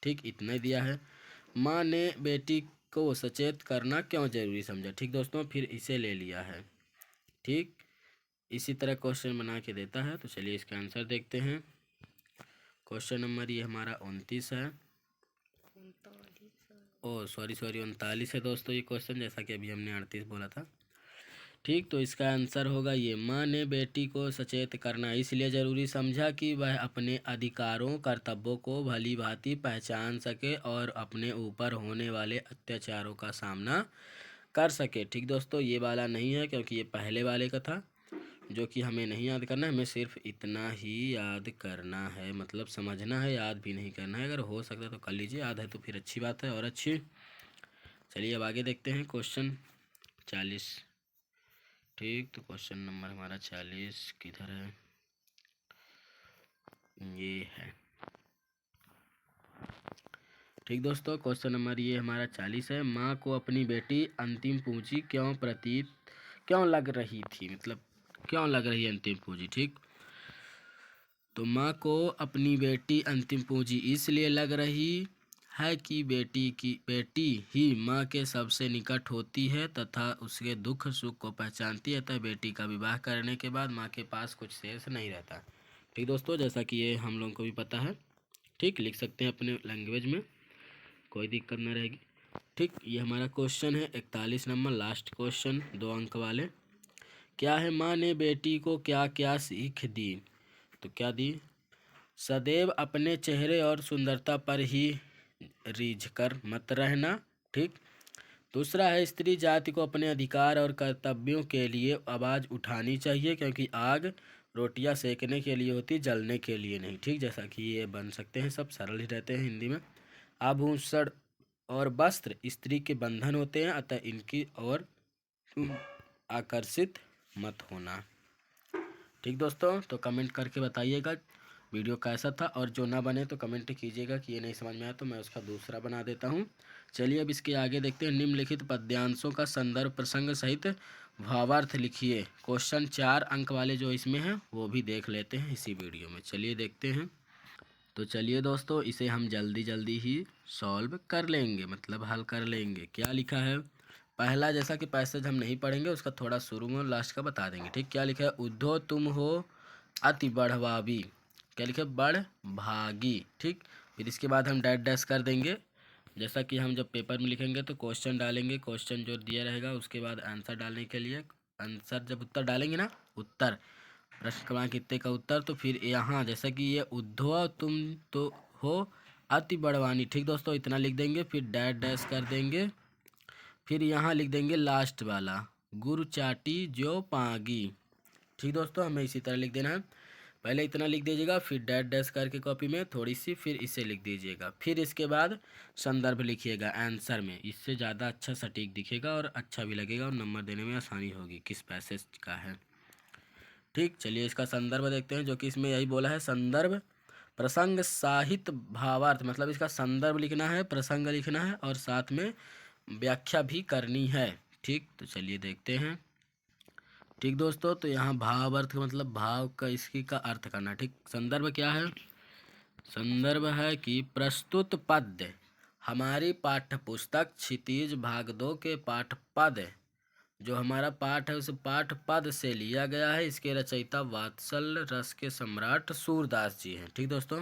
ठीक, इतना ही दिया है। माँ ने बेटी को सचेत करना क्यों जरूरी समझा? ठीक दोस्तों, फिर इसे ले लिया है। ठीक, इसी तरह क्वेश्चन बना के देता है। तो चलिए इसका आंसर देखते हैं। क्वेश्चन नंबर ये हमारा 29 है। ओ सॉरी 39 है दोस्तों ये क्वेश्चन, जैसा कि अभी हमने 38 बोला था। ठीक, तो इसका आंसर होगा ये, माँ ने बेटी को सचेत करना इसलिए ज़रूरी समझा कि वह अपने अधिकारों कर्तव्यों को भली भांति पहचान सके और अपने ऊपर होने वाले अत्याचारों का सामना कर सके। ठीक दोस्तों, ये वाला नहीं है क्योंकि ये पहले वाले का था, जो कि हमें नहीं याद करना है, हमें सिर्फ इतना ही याद करना है, मतलब समझना है, याद भी नहीं करना है। अगर हो सकता है तो कर लीजिए, याद है तो फिर अच्छी बात है और अच्छी। चलिए अब आगे देखते हैं क्वेश्चन 40। ठीक, तो क्वेश्चन नंबर हमारा 40 किधर है, ये है। ठीक दोस्तों, क्वेश्चन नंबर ये हमारा 40 है। माँ को अपनी बेटी अंतिम पूंजी क्यों लग रही थी, मतलब क्यों लग रही है अंतिम पूंजी। ठीक, तो माँ को अपनी बेटी अंतिम पूंजी इसलिए लग रही है कि बेटी ही माँ के सबसे निकट होती है तथा उसके दुख सुख को पहचानती है, अतः बेटी का विवाह करने के बाद माँ के पास कुछ शेष नहीं रहता। ठीक दोस्तों, जैसा कि ये हम लोगों को भी पता है। ठीक, लिख सकते हैं अपने लैंग्वेज में, कोई दिक्कत ना रहेगी। ठीक, ये हमारा क्वेश्चन है 41 नंबर, लास्ट क्वेश्चन, 2 अंक वाले। क्या है, माँ ने बेटी को क्या क्या सीख दी। तो क्या दी, सदैव अपने चेहरे और सुंदरता पर ही रीझकर मत रहना। ठीक, दूसरा है, स्त्री जाति को अपने अधिकार और कर्तव्यों के लिए आवाज़ उठानी चाहिए क्योंकि आग रोटियां सेकने के लिए होती, जलने के लिए नहीं। ठीक, जैसा कि ये बन सकते हैं, सब सरल ही रहते हैं हिंदी में। आभूषण और वस्त्र स्त्री के बंधन होते हैं, अतः इनकी ओर आकर्षित मत होना। ठीक दोस्तों, तो कमेंट करके बताइएगा वीडियो कैसा था, और जो ना बने तो कमेंट कीजिएगा कि ये नहीं समझ में आया तो मैं उसका दूसरा बना देता हूँ। चलिए अब इसके आगे देखते हैं। निम्नलिखित पद्यांशों का संदर्भ प्रसंग सहित भावार्थ लिखिए। क्वेश्चन 4 अंक वाले जो इसमें हैं वो भी देख लेते हैं इसी वीडियो में। चलिए देखते हैं। तो चलिए दोस्तों, इसे हम जल्दी जल्दी ही सॉल्व कर लेंगे, मतलब हल कर लेंगे। क्या लिखा है, पहला जैसा कि पैसेज हम नहीं पढ़ेंगे, उसका थोड़ा शुरू में और लास्ट का बता देंगे। ठीक, क्या लिखा है, उद्धो तुम हो अति बढ़वावी, क्या लिखा है, बढ़ भागी। ठीक, फिर इसके बाद हम डैश डैश कर देंगे, जैसा कि हम जब पेपर में लिखेंगे तो क्वेश्चन डालेंगे, क्वेश्चन जो दिया रहेगा उसके बाद आंसर डालने के लिए आंसर, जब उत्तर डालेंगे ना, उत्तर प्रश्न क्रमांक कितने का उत्तर, तो फिर यहाँ जैसा कि ये उद्धव तुम तो हो अति बड़वानी। ठीक दोस्तों, इतना लिख देंगे, फिर डैश डैश कर देंगे, फिर यहाँ लिख देंगे लास्ट वाला, गुरु चाटी जो पागी। ठीक दोस्तों, हमें इसी तरह लिख देना है, पहले इतना लिख दीजिएगा, फिर डैश डैश करके कॉपी में थोड़ी सी, फिर इसे लिख दीजिएगा, फिर इसके बाद संदर्भ लिखिएगा आंसर में, इससे ज़्यादा अच्छा सटीक दिखेगा और अच्छा भी लगेगा और नंबर देने में आसानी होगी किस पैसेज का है। ठीक, चलिए इसका संदर्भ देखते हैं, जो कि इसमें यही बोला है, संदर्भ प्रसंग साहित्य भावार्थ, मतलब इसका संदर्भ लिखना है, प्रसंग लिखना है और साथ में व्याख्या भी करनी है। ठीक, तो चलिए देखते हैं। ठीक दोस्तों, तो यहाँ भावार्थ का मतलब भाव का इसकी का अर्थ करना। ठीक, संदर्भ क्या है, संदर्भ है कि प्रस्तुत पद्य हमारी पाठ्य पुस्तक क्षितिज भाग 2 के पाठ पद, जो हमारा पाठ है उस पाठ पद से लिया गया है। इसके रचयिता वात्सल रस के सम्राट सूरदास जी हैं। ठीक दोस्तों,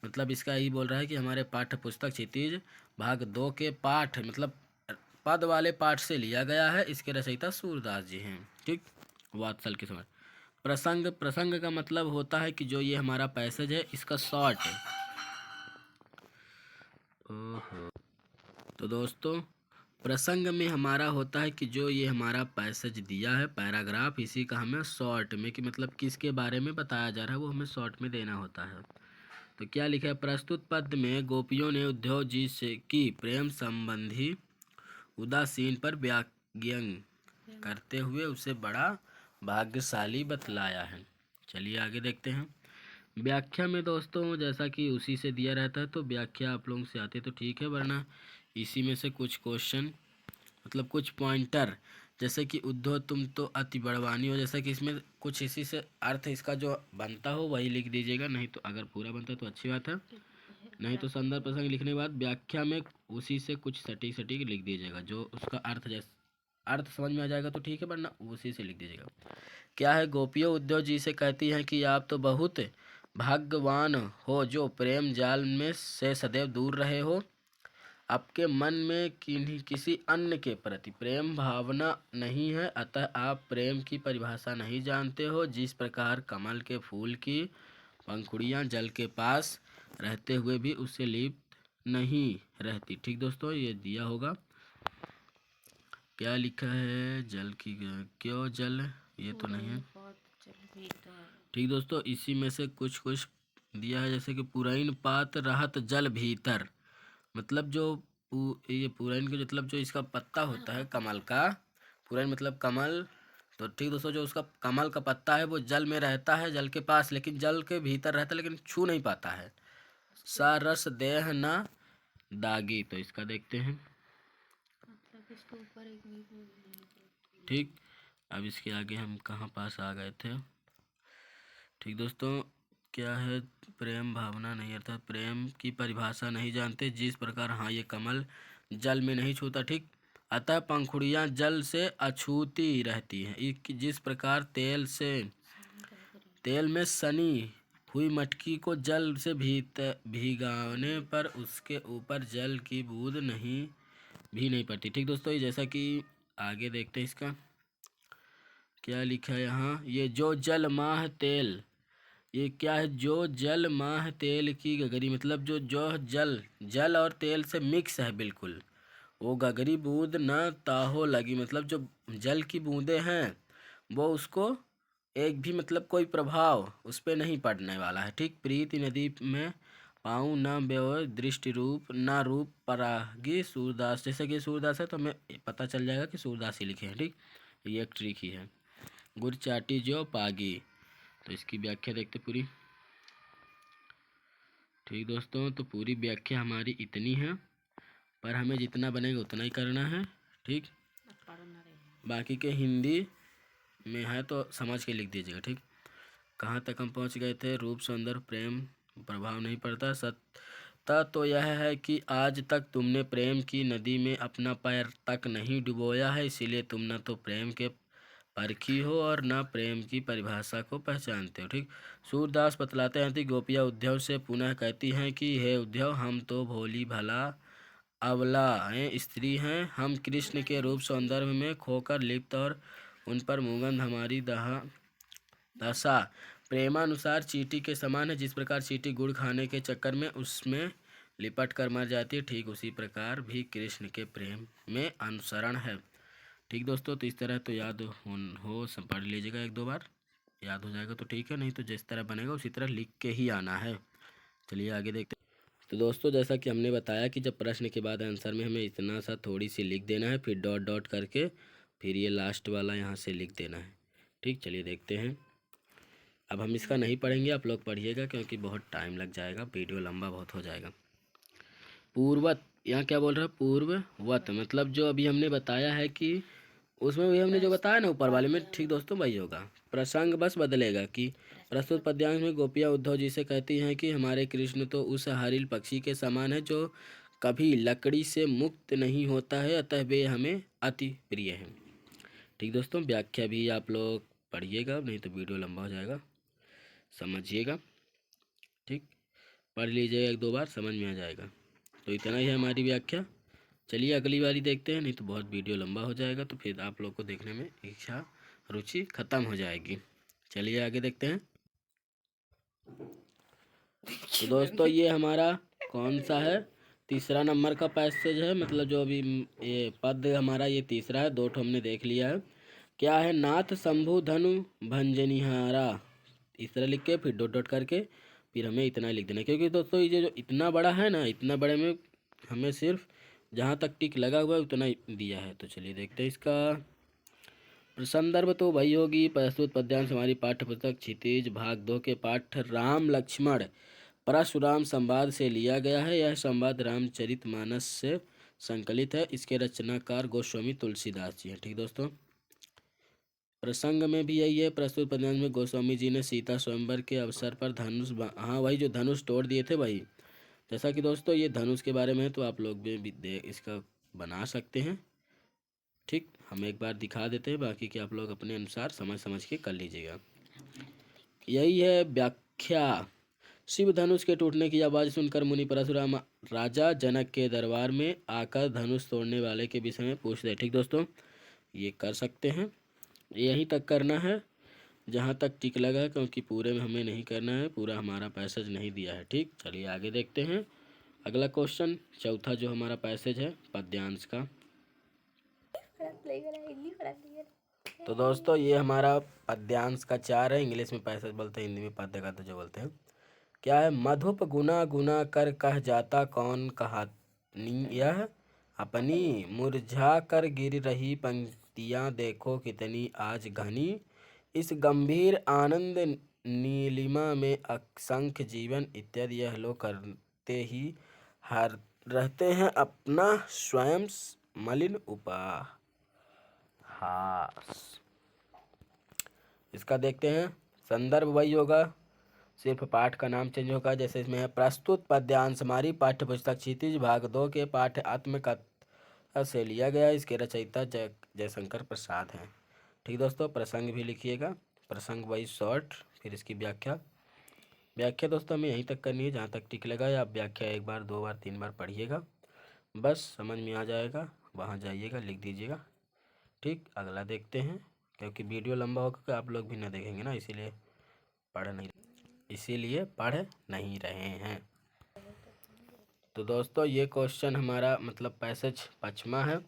मतलब इसका यही बोल रहा है कि हमारे पाठ्य पुस्तक क्षितिज भाग 2 के पाठ, मतलब पद वाले पाठ से लिया गया है। इसके रचयिता सूरदास जी हैं। ठीक, वात्सल के सम्राट। प्रसंग, प्रसंग का मतलब होता है कि जो ये हमारा पैसेज है इसका शॉर्ट है। ओहो, तो दोस्तों प्रसंग में हमारा होता है कि जो ये हमारा पैसेज दिया है पैराग्राफ, इसी का हमें शॉर्ट में, कि मतलब किसके बारे में बताया जा रहा है वो हमें शॉर्ट में देना होता है। तो क्या लिखा है, प्रस्तुत पद में गोपियों ने उद्धव जी से की प्रेम संबंधी उदासीन पर व्यंग्य करते हुए उसे बड़ा भाग्यशाली बतलाया है। चलिए आगे देखते हैं। व्याख्या में दोस्तों जैसा कि उसी से दिया रहता है, तो व्याख्या आप लोगों से आती है तो ठीक है, वरना इसी में से कुछ क्वेश्चन, मतलब कुछ पॉइंटर, जैसे कि उद्धव तुम तो अति बड़वानी हो, जैसा कि इसमें कुछ इसी से अर्थ इसका जो बनता हो वही लिख दीजिएगा, नहीं तो अगर पूरा बनता है तो अच्छी बात है, नहीं तो संदर्भ प्रसंग लिखने के बाद व्याख्या में उसी से कुछ सटीक सटीक लिख दीजिएगा, जो उसका अर्थ जैसे अर्थ समझ में आ जाएगा तो ठीक है, वरना उसी से लिख दीजिएगा। क्या है, गोपियों उद्धव जी से कहती हैं कि आप तो बहुत भाग्यवान हो जो प्रेम जाल में से सदैव दूर रहे हो। आपके मन में किसी अन्य के प्रति प्रेम भावना नहीं है, अतः आप प्रेम की परिभाषा नहीं जानते हो। जिस प्रकार कमल के फूल की पंखुड़ियाँ जल के पास रहते हुए भी उससे लिप्त नहीं रहती। ठीक दोस्तों, ये दिया होगा। क्या लिखा है? जल की क्यों जल, ये तो नहीं है। ठीक दोस्तों, इसी में से कुछ कुछ दिया है, जैसे कि पुरैन पात रहत जल भीतर, मतलब जो ये पुरैन के मतलब जो इसका पत्ता होता है कमल का, पुरैन मतलब कमल, तो ठीक दोस्तों, जो उसका कमल का पत्ता है वो जल में रहता है, जल के पास, लेकिन जल के भीतर रहता है, लेकिन छू नहीं पाता है। सा रस देह ना दागी, तो इसका देखते हैं। ठीक, अब इसके आगे हम कहाँ पास आ गए थे? ठीक दोस्तों, क्या है? प्रेम भावना नहीं, अर्थात प्रेम की परिभाषा नहीं जानते। जिस प्रकार, हाँ ये कमल जल में नहीं छूता, ठीक, अतः पंखुड़ियाँ जल से अछूती रहती हैं। जिस प्रकार तेल में सनी हुई मटकी को जल से भिगाने पर उसके ऊपर जल की बूंद भी नहीं पड़ती। ठीक दोस्तों, ये जैसा कि आगे देखते हैं इसका क्या लिखा है यहाँ। ये जो जल माह तेल, ये क्या है? जो जल माह तेल की गगरी, मतलब जो जल और तेल से मिक्स है बिल्कुल, वो गगरी बूंद न ताहो लगी, मतलब जो जल की बूंदें हैं वो उसको एक भी मतलब कोई प्रभाव उस पर नहीं पड़ने वाला है। ठीक, प्रीति नदी में पाऊँ न बेओ दृष्टि रूप न रूप परागी सूरदास, जैसे कि सूरदास है तो हमें पता चल जाएगा कि सूरदास ही लिखे हैं। ठीक, ये एक ट्रिक ही है। गुड़ चाटी जो पागी, तो इसकी व्याख्या देखते पूरी। ठीक दोस्तों, तो पूरी व्याख्या हमारी इतनी है, पर हमें जितना बनेगा उतना ही करना है। ठीक, बाकी के हिंदी में है तो समझ के लिख दीजिएगा। ठीक, कहाँ तक हम पहुँच गए थे? रूप सौंदर्य प्रेम प्रभाव नहीं पड़ता। सत्य तो यह है कि आज तक तुमने प्रेम की नदी में अपना पैर तक नहीं डुबोया है, इसीलिए तुम न तो प्रेम के परखी हो और न प्रेम की परिभाषा को पहचानते हो। ठीक, सूरदास बतलाते हैं कि गोपियाँ उद्धव से पुनः कहती हैं कि हे उद्धव, हम तो भोली भला अबला हैं, स्त्री हैं, हम कृष्ण के रूप सौंदर्य में खोकर लिप्त और उन पर मुगंध हमारी दशा प्रेमानुसार चींटी के समान है। जिस प्रकार चींटी गुड़ खाने के चक्कर में उसमें लिपट कर मर जाती है, ठीक उसी प्रकार भी कृष्ण के प्रेम में अनुसरण है। ठीक दोस्तों, तो इस तरह तो याद हो सब पढ़ लीजिएगा, एक दो बार याद हो जाएगा तो ठीक है, नहीं तो जिस तरह बनेगा उसी तरह लिख के ही आना है। चलिए आगे देखते हैं। तो दोस्तों, जैसा कि हमने बताया कि जब प्रश्न के बाद आंसर में हमें इतना सा थोड़ी सी लिख देना है, फिर डॉट डॉट करके फिर ये लास्ट वाला यहाँ से लिख देना है। ठीक, चलिए देखते हैं। अब हम इसका नहीं पढ़ेंगे, आप लोग पढ़िएगा क्योंकि बहुत टाइम लग जाएगा, वीडियो लंबा बहुत हो जाएगा। पूर्वत, यहाँ क्या बोल रहा है? पूर्ववत, मतलब जो अभी हमने बताया है कि उसमें भी हमने जो बताया ना ऊपर वाले में, ठीक दोस्तों वही होगा। प्रसंग बस बदलेगा कि प्रस्तुत पद्यांश में गोपियाँ उद्धव जी से कहती हैं कि हमारे कृष्ण तो उस हरिल पक्षी के समान है जो कभी लकड़ी से मुक्त नहीं होता है, अतः वे हमें अति प्रिय हैं। ठीक दोस्तों, व्याख्या भी आप लोग पढ़िएगा, नहीं तो वीडियो लंबा हो जाएगा, समझिएगा। ठीक, पढ़ लीजिएगा एक दो बार, समझ में आ जाएगा। तो इतना ही है हमारी व्याख्या। चलिए अगली बारी देखते हैं, नहीं तो बहुत वीडियो लंबा हो जाएगा, तो फिर आप लोग को देखने में इच्छा रुचि खत्म हो जाएगी। चलिए आगे देखते हैं। तो दोस्तों, ये हमारा कौन सा है? तीसरा नंबर का पैसेज है, मतलब जो अभी ये पद हमारा ये तीसरा है, दो ठो हमने देख लिया है। क्या है? नाथ शंभु धनु भंजनिहारा, इस तरह लिख के फिर डॉट डॉट करके फिर हमें इतना लिख देना है। क्योंकि दोस्तों ये जो इतना बड़ा है ना, इतना बड़े में हमें सिर्फ जहाँ तक टिक लगा हुआ है उतना ही दिया है। तो चलिए देखते हैं इसका संदर्भ। तो वही होगी प्रस्तुत पद्यांश हमारी पाठ्य पुस्तक क्षितिज भाग 2 के पाठ राम लक्ष्मण परशुराम संवाद से लिया गया है। यह संवाद रामचरितमानस से संकलित है। इसके रचनाकार गोस्वामी तुलसीदास जी हैं। ठीक दोस्तों, प्रसंग में भी यही है। प्रस्तुत पद्यांश में गोस्वामी जी ने सीता स्वयंवर के अवसर पर धनुष, हाँ वही जो धनुष तोड़ दिए थे वही। जैसा कि दोस्तों ये धनुष के बारे में है, तो आप लोग भी इसका बना सकते हैं। ठीक, हम एक बार दिखा देते हैं, बाकी के आप लोग अपने अनुसार समझ समझ के कर लीजिएगा। यही है व्याख्या। शिव धनुष के टूटने की आवाज़ सुनकर मुनि परशुराम राजा जनक के दरबार में आकर धनुष तोड़ने वाले के विषय में पूछते। ठीक दोस्तों, ये कर सकते हैं, यहीं तक करना है जहाँ तक टिक लगा, क्योंकि पूरे में हमें नहीं करना है, पूरा हमारा पैसेज नहीं दिया है। ठीक, चलिए आगे देखते हैं अगला क्वेश्चन, चौथा जो हमारा पैसेज है पद्यांश का। तो दोस्तों ये हमारा पद्यांश का 4 है, इंग्लिश में पैसेज बोलते हैं, हिंदी में पद्य का तो जो बोलते हैं। क्या है? मधुप गुना गुना कर कह जाता कौन कहानी यह अपनी, मुरझा कर गिर रही पंक्तियाँ देखो कितनी आज घनी, इस गंभीर आनंद नीलिमा में असंख्य जीवन इत्यादि यह लोग करते ही हर रहते हैं अपना स्वयं मलिन उपहास। इसका देखते हैं, संदर्भ वही होगा, सिर्फ पाठ का नाम चेंज होगा। जैसे इसमें है प्रस्तुत पद्यांश हमारी पाठ्य पुस्तक क्षितिज भाग 2 के पाठ आत्मकथा से लिया गया। इसके रचयिता जयशंकर प्रसाद हैं। ठीक दोस्तों, प्रसंग भी लिखिएगा, प्रसंग वही शॉर्ट, फिर इसकी व्याख्या। व्याख्या दोस्तों हमें यहीं तक करनी है जहाँ तक टिक लगा, या आप व्याख्या 1 बार 2 बार 3 बार पढ़िएगा, बस समझ में आ जाएगा, वहाँ जाइएगा लिख दीजिएगा। ठीक, अगला देखते हैं, क्योंकि वीडियो लंबा होगा आप लोग भी ना देखेंगे ना, इसीलिए पढ़ नहीं रहे हैं। तो दोस्तों ये क्वेश्चन हमारा मतलब पैसेज 5वां है।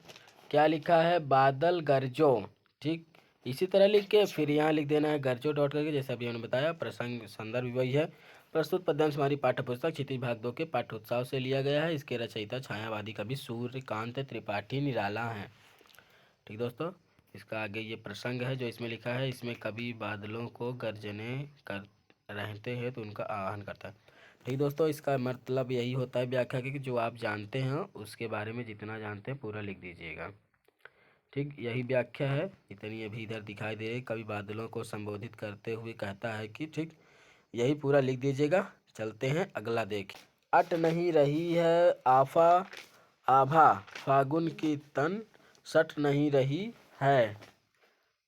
क्या लिखा है? बादल गरजो। ठीक, इसी तरह लिख के फिर यहाँ लिख देना है गरजो डॉट करके, जैसे अभी हमने बताया। प्रसंग संदर्भ भी वही है। प्रस्तुत पद्यांश हमारी पाठ्य पुस्तक क्षितिज भाग 2 के पाठ्योत्सव से लिया गया है। इसके रचयिता छायावादी कवि सूर्यकांत त्रिपाठी निराला हैं। ठीक दोस्तों, इसका आगे ये प्रसंग है जो इसमें लिखा है। इसमें कवि बादलों को गर्जने कर रहते हैं तो उनका आह्वान करता है। ठीक दोस्तों, इसका मतलब यही होता है व्याख्या की, कि जो आप जानते हैं उसके बारे में जितना जानते हैं पूरा लिख दीजिएगा। ठीक, यही व्याख्या है, इतनी अभी इधर दिखाई दे रही। कवि बादलों को संबोधित करते हुए कहता है कि ठीक, यही पूरा लिख दीजिएगा। चलते हैं अगला देखिए। अट नहीं रही है आभा फागुन की तन सट नहीं रही है।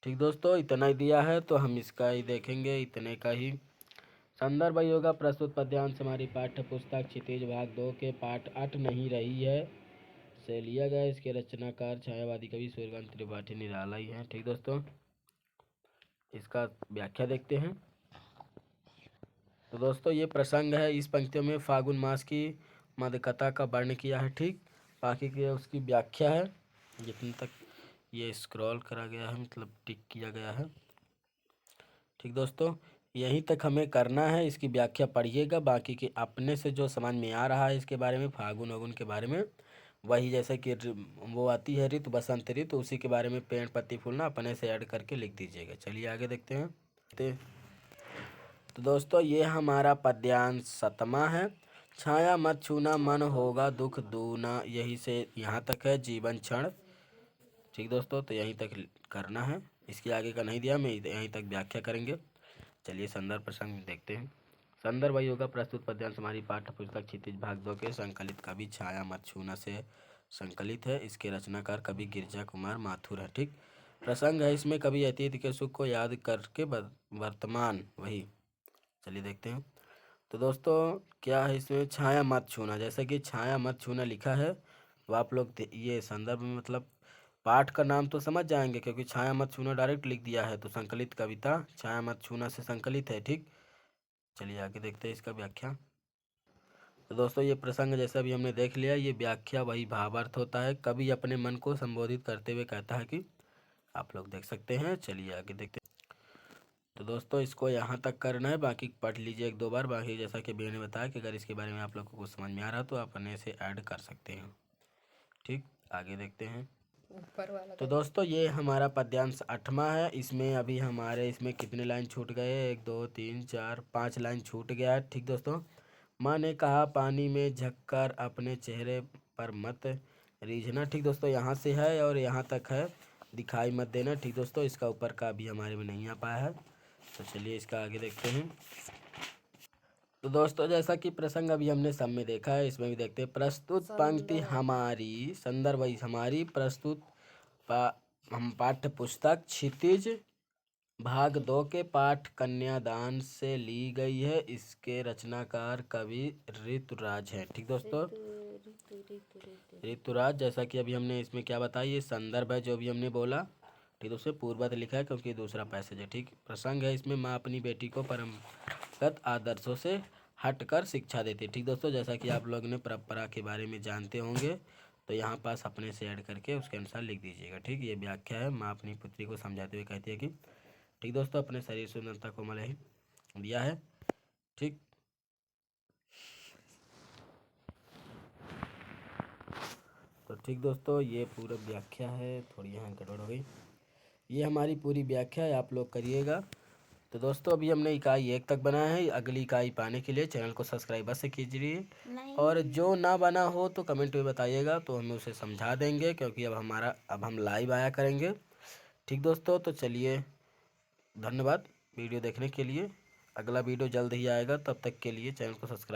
ठीक दोस्तों, इतना ही दिया है तो हम इसका ही देखेंगे, इतने का ही। संदर्भ योगा प्रस्तुत पद्यांश हमारी पाठ्य पुस्तक क्षितिज भाग 2 के पाठ अट नहीं रही है से लिया गया। इसके रचनाकार छायावादी कवि सूर्यकांत त्रिपाठी निराला ही हैं। ठीक दोस्तों, इसका व्याख्या देखते हैं। तो दोस्तों ये प्रसंग है, इस पंक्तियों में फागुन मास की मदकथा का वर्ण किया है। ठीक, बाकी की उसकी व्याख्या है, जितने तक ये स्क्रॉल करा गया है मतलब टिक किया गया है। ठीक दोस्तों, यहीं तक हमें करना है, इसकी व्याख्या पढ़िएगा। बाकी के अपने से जो समझ में आ रहा है इसके बारे में, फागुन वगुन के बारे में, वही जैसे कि वो आती है ऋतु बसंत ऋतु, उसी के बारे में पेड़ पत्ती फूलना अपने से ऐड करके लिख दीजिएगा। चलिए आगे देखते हैं। तो दोस्तों ये हमारा पद्यांश 7वां है। छाया मत छूना मन होगा दुख दूना, यही से यहाँ तक है जीवन क्षण। ठीक दोस्तों, तो यहीं तक करना है, इसके आगे का नहीं दिया, मैं यहीं तक व्याख्या करेंगे। चलिए संदर्भ प्रसंग देखते हैं। संदर्भ वही होगा प्रस्तुत पद्यांश हमारी पाठ्य पुस्तक क्षितिज भाग 2 के संकलित कवि छाया मत छूना से संकलित है। इसके रचनाकार कवि गिरजा कुमार माथुर है। ठीक, प्रसंग है इसमें कवि अतीत के सुख को याद करके वर्तमान वही। चलिए देखते हैं। तो दोस्तों क्या है इसमें? छाया मत छूना, जैसे कि छाया मत छूना लिखा है, तो आप लोग ये संदर्भ में मतलब पाठ का नाम तो समझ जाएंगे, क्योंकि छाया मत छूना डायरेक्ट लिख दिया है, तो संकलित कविता छाया मत छूना से संकलित है। ठीक, चलिए आगे देखते हैं इसका व्याख्या। तो दोस्तों ये प्रसंग जैसा भी हमने देख लिया, ये व्याख्या वही भावार्थ होता है। कवि अपने मन को संबोधित करते हुए कहता है कि, आप लोग देख सकते हैं। चलिए आगे देखते हैं। तो दोस्तों इसको यहाँ तक करना है, बाकी पढ़ लीजिए 1-2 बार। बाकी जैसा कि भैया ने बताया कि अगर इसके बारे में आप लोग को कुछ समझ में आ रहा तो आप अपने से ऐड कर सकते हैं। ठीक, आगे देखते हैं। ऊपर वाला तो दोस्तों ये हमारा पद्यांश 8वां है। इसमें अभी हमारे इसमें कितने लाइन छूट गए? 1 2 3 4 5 लाइन छूट गया है। ठीक दोस्तों, माँ ने कहा पानी में झक्कर अपने चेहरे पर मत रीझना। ठीक दोस्तों, यहाँ से है और यहाँ तक है, दिखाई मत देना। ठीक दोस्तों, इसका ऊपर का अभी हमारे में नहीं आ पाया है, तो चलिए इसका आगे देखते हैं। तो दोस्तों जैसा कि प्रसंग अभी हमने सब में देखा है, इसमें भी देखते हैं। प्रस्तुत पंक्ति हमारी संदर्भ हमारी प्रस्तुत हम पाठ्य पुस्तक क्षितिज भाग 2 के पाठ कन्यादान से ली गई है। इसके रचनाकार कवि ऋतुराज हैं। ठीक दोस्तों, ऋतुराज। जैसा कि अभी हमने इसमें क्या बताया, ये संदर्भ है जो भी हमने बोला। ठीक दोस्तों, पूर्ववत लिखा है क्योंकि दूसरा पैसेज है। ठीक, प्रसंग है इसमें, माँ अपनी बेटी को परंपरागत आदर्शों से हटकर शिक्षा देती है। ठीक दोस्तों, जैसा कि आप लोग ने परंपरा के बारे में जानते होंगे, तो यहाँ पास अपने से ऐड करके उसके अनुसार लिख दीजिएगा। ठीक, ये व्याख्या है। माँ अपनी पुत्री को समझाते हुए कहती है कि, ठीक दोस्तों, अपने शरीर सुंदरता को कोमल ही दिया है। ठीक, तो ठीक दोस्तों, ये पूरा व्याख्या है। थोड़ी यहाँ गड़बड़ हो गई। ये हमारी पूरी व्याख्या है, आप लोग करिएगा। तो दोस्तों, अभी हमने इकाई 1 तक बनाया है। अगली इकाई पाने के लिए चैनल को सब्सक्राइब बस से कीजिए, और जो ना बना हो तो कमेंट में बताइएगा, तो हम उसे समझा देंगे, क्योंकि अब हम लाइव आया करेंगे। ठीक दोस्तों, तो चलिए, धन्यवाद वीडियो देखने के लिए। अगला वीडियो जल्द ही आएगा, तब तक के लिए चैनल को सब्सक्राइब